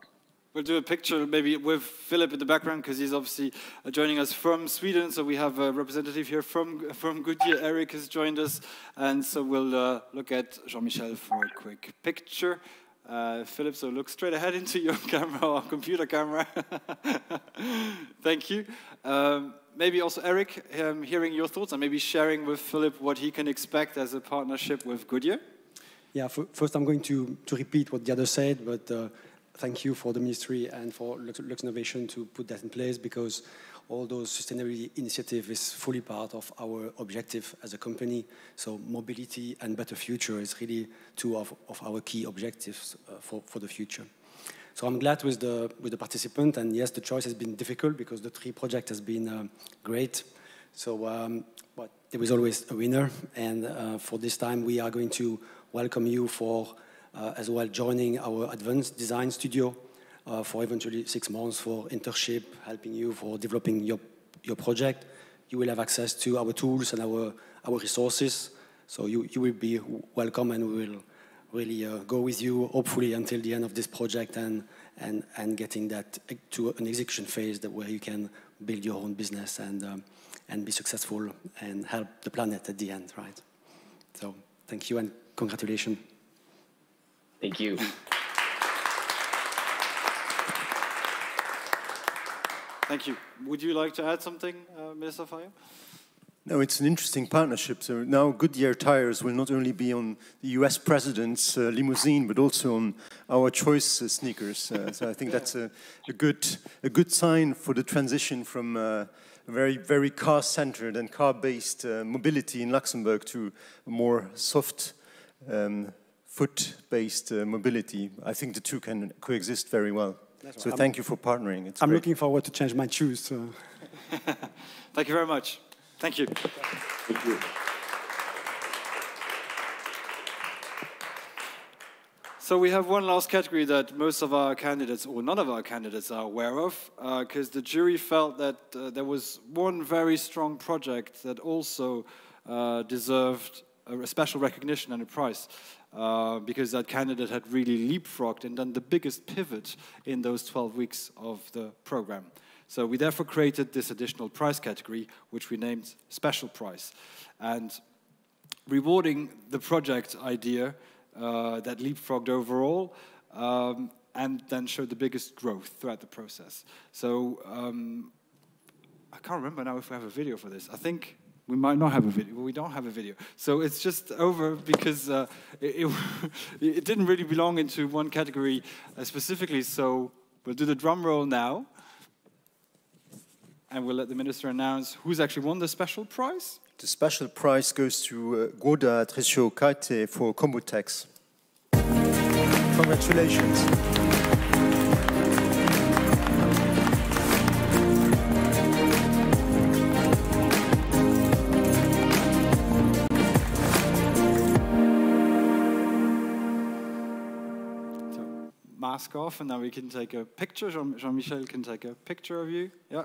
We'll do a picture maybe with Philip in the background, because he's obviously joining us from Sweden. So we have a representative here from Goodyear. Eric has joined us. And so we'll look at Jean-Michel for a quick picture. Philip, so look straight ahead into your camera, or computer camera. Thank you. Maybe also Eric, hearing your thoughts and maybe sharing with Philip what he can expect as a partnership with Goodyear. Yeah, first I'm going to repeat what the other said, but thank you for the ministry and for Luxinnovation to put that in place, because all those sustainability initiatives is fully part of our objective as a company. So mobility and better future is really two of our key objectives for the future. So I'm glad with the participant, and yes, the choice has been difficult because the 3 project has been great. So but there is always a winner, and for this time we are going to welcome you for as well joining our advanced design studio for eventually 6 months for internship, helping you for developing your project. You will have access to our tools and our resources. So you will be welcome, and we will really go with you, hopefully, until the end of this project, and getting that to an execution phase where you can build your own business and be successful and help the planet at the end, right? So thank you and congratulations. Thank you. Thank you. Would you like to add something, Minister Fayot? No, it's an interesting partnership. So now Goodyear tires will not only be on the US president's limousine, but also on Our Choice sneakers. So I think that's a good sign for the transition from very car-centered and car-based mobility in Luxembourg to a more soft foot-based mobility. I think the two can coexist very well. So thank you for partnering. I'm looking forward to change my shoes. So. Thank you very much. Thank you. Thank you. So we have one last category that most of our candidates, or none of our candidates, are aware of, because the jury felt that there was one very strong project that also deserved a special recognition and a prize, because that candidate had really leapfrogged and done the biggest pivot in those 12 weeks of the program. So we therefore created this additional prize category, which we named Special Prize. And rewarding the project idea that leapfrogged overall, and then showed the biggest growth throughout the process. So I can't remember now if we have a video for this. I think we might not have a video. Well, we don't have a video. So it's just over because it didn't really belong into one category specifically. So we'll do the drum roll now. And we'll let the minister announce who's actually won the special prize. The special prize goes to Goda Tresio-Kate for Combotex. Congratulations. So, mask off, and now we can take a picture. Jean-Michel can take a picture of you. Yeah.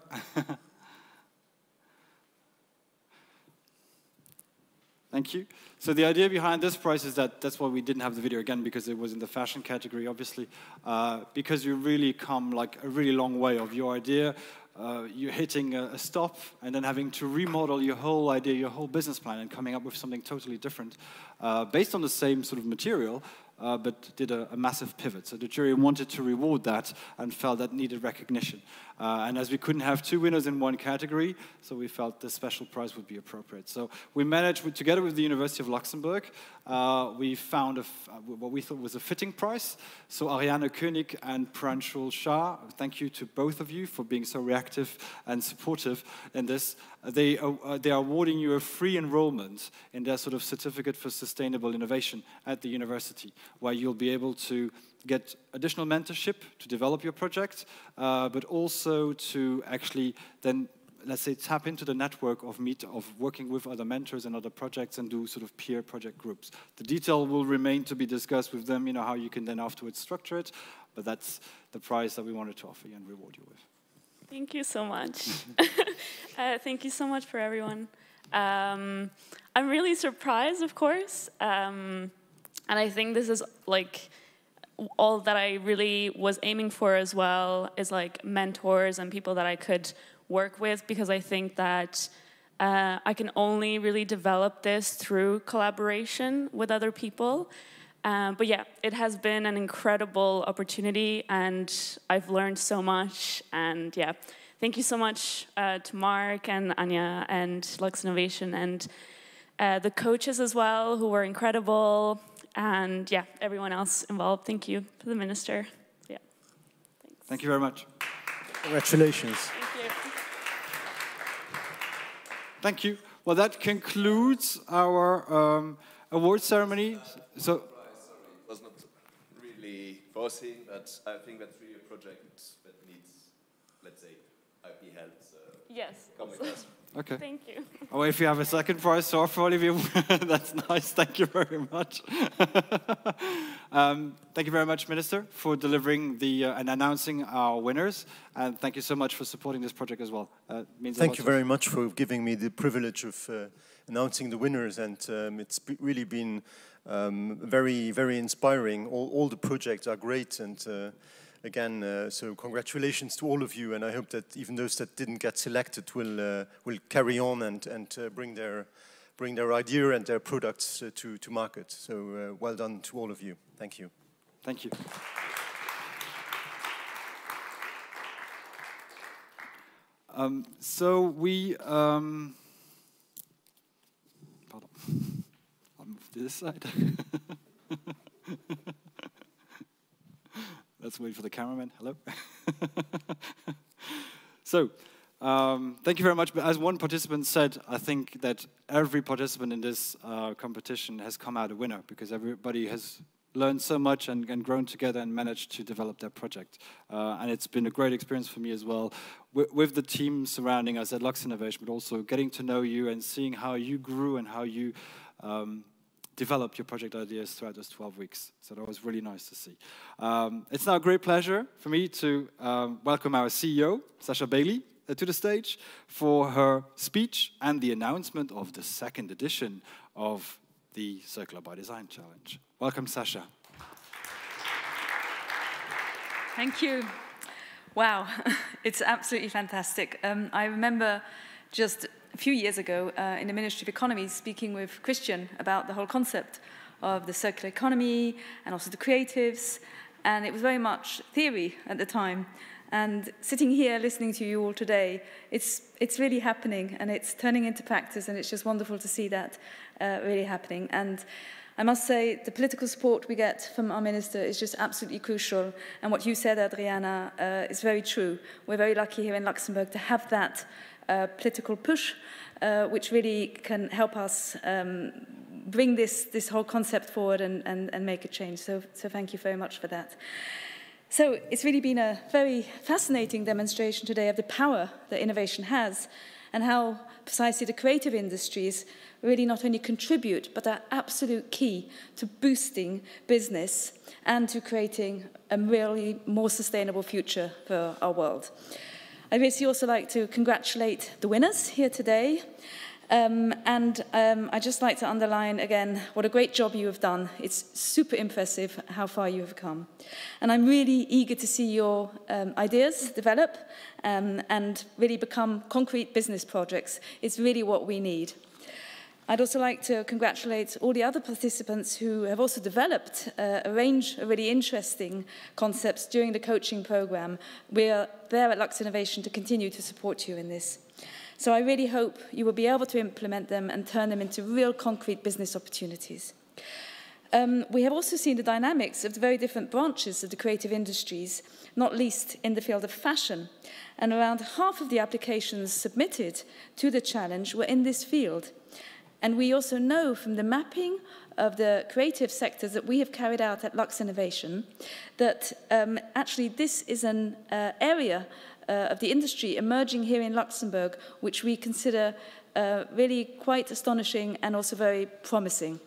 Thank you. So the idea behind this prize is that's why we didn't have the video again, because it was in the fashion category, obviously, because you really come like a really long way of your idea. You're hitting a stop and then having to remodel your whole idea, your whole business plan, and coming up with something totally different based on the same sort of material, but did a massive pivot. So the jury wanted to reward that and felt that needed recognition. And as we couldn't have two winners in one category, so we felt the special prize would be appropriate. So we managed, together with the University of Luxembourg, we found what we thought was a fitting prize. So Ariane König and Pranshul Shah, thank you to both of you for being so reactive and supportive in this. They are awarding you a free enrollment in their sort of certificate for sustainable innovation at the university, where you'll be able to get additional mentorship to develop your project, but also to actually then, let's say, tap into the network of working with other mentors and other projects and do sort of peer project groups. The detail will remain to be discussed with them, how you can then afterwards structure it, but that's the prize that we wanted to offer you and reward you with. Thank you so much. Thank you so much for everyone. I'm really surprised, of course, and I think this is like all that I really was aiming for as well, is like mentors and people that I could work with, because I think that I can only really develop this through collaboration with other people. But yeah, it has been an incredible opportunity and I've learned so much. And yeah, thank you so much to Mark and Anya and Luxinnovation and the coaches as well, who were incredible. And yeah, everyone else involved. Thank you to the minister. Yeah. Thanks. Thank you very much. Congratulations. Thank you. Thank you. Well, that concludes our award ceremony. So, it was not really foreseen, but I think that's really a project that needs, let's say, IP help. So yes. Come with us. Okay. Thank you. Oh, if you have a second prize to offer all of you, that's nice. Thank you very much. Thank you very much, Minister, for delivering and announcing our winners. And thank you so much for supporting this project as well. Thank you very much for giving me the privilege of announcing the winners. And it's really been very, very inspiring. All the projects are great. And again, so congratulations to all of you, and I hope that even those that didn't get selected will carry on and bring their idea and their products to market. So well done to all of you. Thank you. Thank you. So we pardon. I'll move to this side. Let's wait for the cameraman. Hello. So, thank you very much. But as one participant said, I think that every participant in this competition has come out a winner, because everybody has learned so much and grown together and managed to develop their project. And it's been a great experience for me as well, with the team surrounding us at Luxinnovation, but also getting to know you and seeing how you grew and how you develop your project ideas throughout those 12 weeks. So that was really nice to see. It's now a great pleasure for me to welcome our CEO, Sasha Bailey, to the stage for her speech and the announcement of the second edition of the Circular by Design Challenge. Welcome, Sasha. Thank you. Wow, it's absolutely fantastic. I remember just a few years ago in the Ministry of Economy speaking with Christian about the whole concept of the circular economy and also the creatives, and it was very much theory at the time. And sitting here listening to you all today, it's really happening and it's turning into practice, and it's just wonderful to see that really happening. And I must say the political support we get from our minister is just absolutely crucial. And what you said, Adriana, is very true. We're very lucky here in Luxembourg to have that political push, which really can help us bring this whole concept forward and make a change. So thank you very much for that. So it's really been a very fascinating demonstration today of the power that innovation has and how precisely the creative industries really not only contribute, but are absolute key to boosting business and to creating a really more sustainable future for our world. I'd really also like to congratulate the winners here today. I'd just like to underline again what a great job you have done. It's super impressive how far you have come. And I'm really eager to see your ideas develop and really become concrete business projects. It's really what we need. I'd also like to congratulate all the other participants who have also developed a range of really interesting concepts during the coaching program. We're there at Luxinnovation to continue to support you in this. So I really hope you will be able to implement them and turn them into real concrete business opportunities. We have also seen the dynamics of the very different branches of the creative industries, not least in the field of fashion. And around half of the applications submitted to the challenge were in this field. And we also know from the mapping of the creative sectors that we have carried out at Luxinnovation that actually this is an area of the industry emerging here in Luxembourg, which we consider really quite astonishing and also very promising.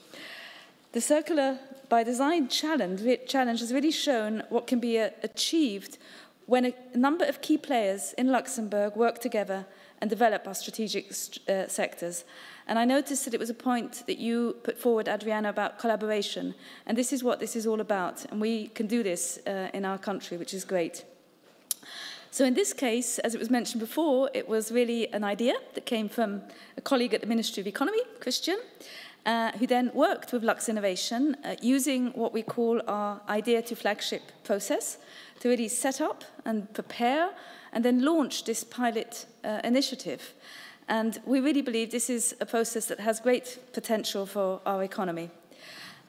The Circular by Design Challenge has really shown what can be achieved when a number of key players in Luxembourg work together and develop our strategic sectors. And I noticed that it was a point that you put forward, Adriana, about collaboration. And this is what this is all about. And we can do this in our country, which is great. So in this case, as it was mentioned before, it was really an idea that came from a colleague at the Ministry of Economy, Christian, who then worked with Luxinnovation using what we call our idea to flagship process to really set up and prepare and then launch this pilot initiative. And we really believe this is a process that has great potential for our economy.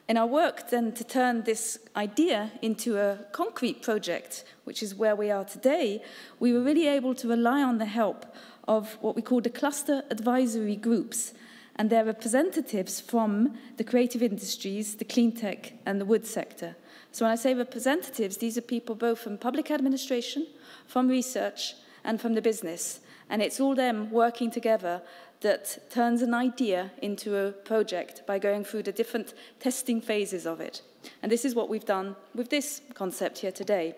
In our work then to turn this idea into a concrete project, which is where we are today, we were really able to rely on the help of what we call the cluster advisory groups and their representatives from the creative industries, the clean tech and the wood sector. So when I say representatives, these are people both from public administration, from research and from the business. And it's all them working together that turns an idea into a project by going through the different testing phases of it. And this is what we've done with this concept here today.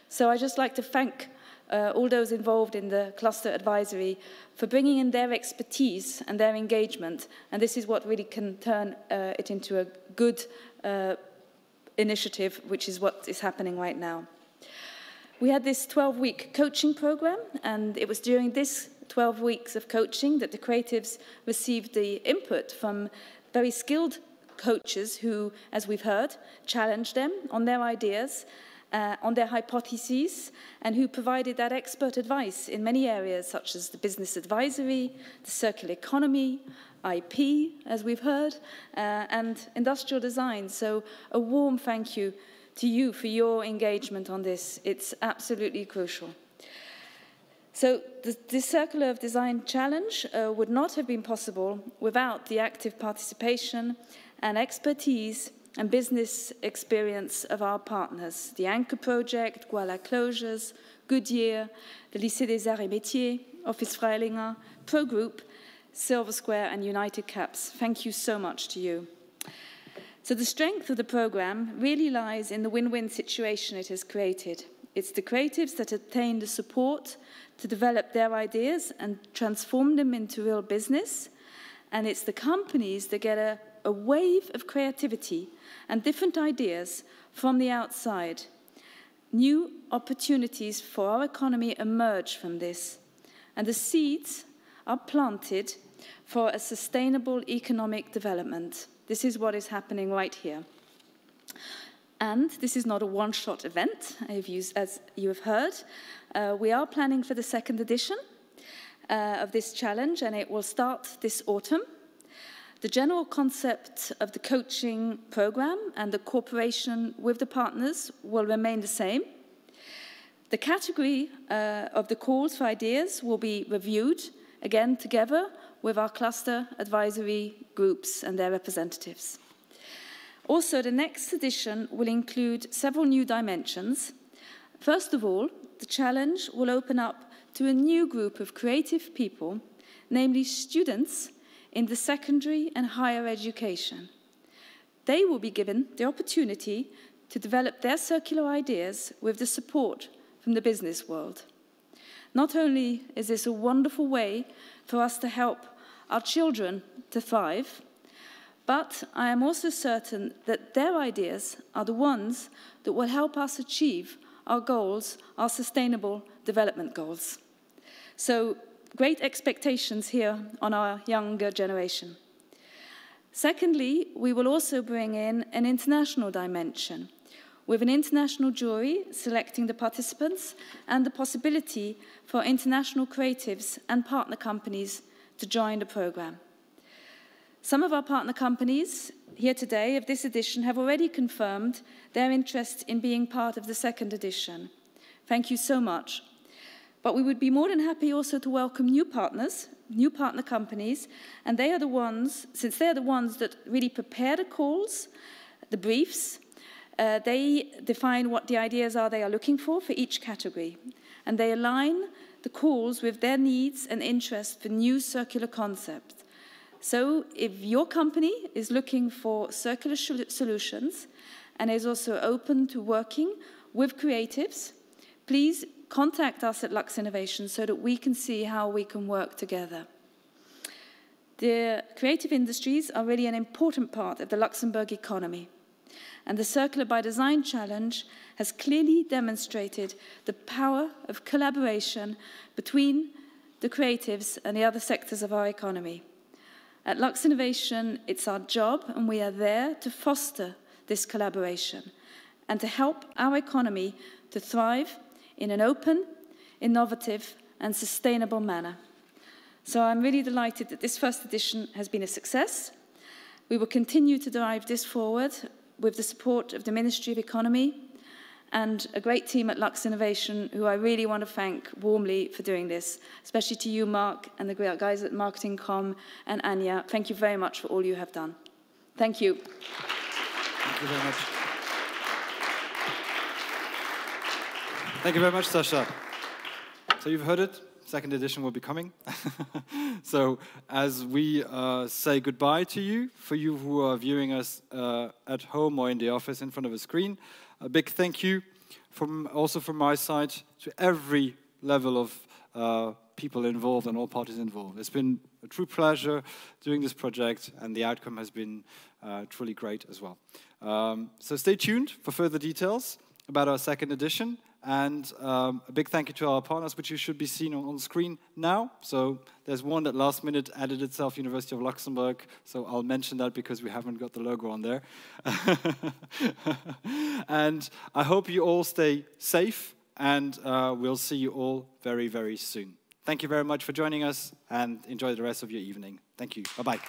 So I'd just like to thank all those involved in the cluster advisory for bringing in their expertise and their engagement. And this is what really can turn it into a good initiative, which is what is happening right now. We had this 12-week coaching program, and it was during this 12 weeks of coaching that the creatives received the input from very skilled coaches who, as we've heard, challenged them on their ideas, on their hypotheses, and who provided that expert advice in many areas such as the business advisory, the circular economy, IP, as we've heard, and industrial design. So a warm thank you to you for your engagement on this. It's absolutely crucial. So the Circular of Design Challenge would not have been possible without the active participation and expertise and business experience of our partners, the Anchor Project, Guala Closures, Goodyear, the Lycée des Arts et Métiers, Office Freilinger, Pro Group, Silver Square and United Caps. Thank you so much to you. So the strength of the programme really lies in the win-win situation it has created. It's the creatives that obtain the support to develop their ideas and transform them into real business, and it's the companies that get a wave of creativity and different ideas from the outside. New opportunities for our economy emerge from this, and the seeds are planted for a sustainable economic development. This is what is happening right here. And this is not a one-shot event, as you have heard. We are planning for the second edition of this challenge, and it will start this autumn. The general concept of the coaching program and the cooperation with the partners will remain the same. The category of the calls for ideas will be reviewed, again together with our cluster advisory groups and their representatives. Also, the next edition will include several new dimensions. First of all, the challenge will open up to a new group of creative people, namely students in the secondary and higher education. They will be given the opportunity to develop their circular ideas with the support from the business world. Not only is this a wonderful way for us to help our children to thrive, but I am also certain that their ideas are the ones that will help us achieve our goals, our sustainable development goals. So, great expectations here on our younger generation. Secondly, we will also bring in an international dimension, with an international jury selecting the participants and the possibility for international creatives and partner companies to join the programme. Some of our partner companies here today of this edition have already confirmed their interest in being part of the second edition. Thank you so much. But we would be more than happy also to welcome new partners, new partner companies, and they are the ones, since they are the ones that really prepare the calls, the briefs, they define what the ideas are they are looking for each category, and they align the calls with their needs and interests for new circular concepts. So if your company is looking for circular solutions and is also open to working with creatives, please contact us at Luxinnovation so that we can see how we can work together. The creative industries are really an important part of the Luxembourg economy, and the Circular by Design Challenge has clearly demonstrated the power of collaboration between the creatives and the other sectors of our economy. At Luxinnovation, it's our job, and we are there to foster this collaboration and to help our economy to thrive in an open, innovative, and sustainable manner. So I'm really delighted that this first edition has been a success. We will continue to drive this forward with the support of the Ministry of Economy and a great team at Luxinnovation, who I really want to thank warmly for doing this, especially to you, Mark, and the guys at Marketing Com and Anya. Thank you very much for all you have done. Thank you. Thank you very much. Thank you very much, Sasha. So you've heard it. Second edition will be coming. So as we say goodbye to you, for you who are viewing us at home or in the office in front of a screen, a big thank you also from my side to every level of people involved and all parties involved. It's been a true pleasure doing this project, and the outcome has been truly great as well. So stay tuned for further details about our second edition. And a big thank you to our partners, which you should be seeing on screen now. So there's one that last minute added itself, University of Luxembourg. So I'll mention that because we haven't got the logo on there. And I hope you all stay safe, and we'll see you all very, very soon. Thank you very much for joining us, and enjoy the rest of your evening. Thank you. Bye-bye.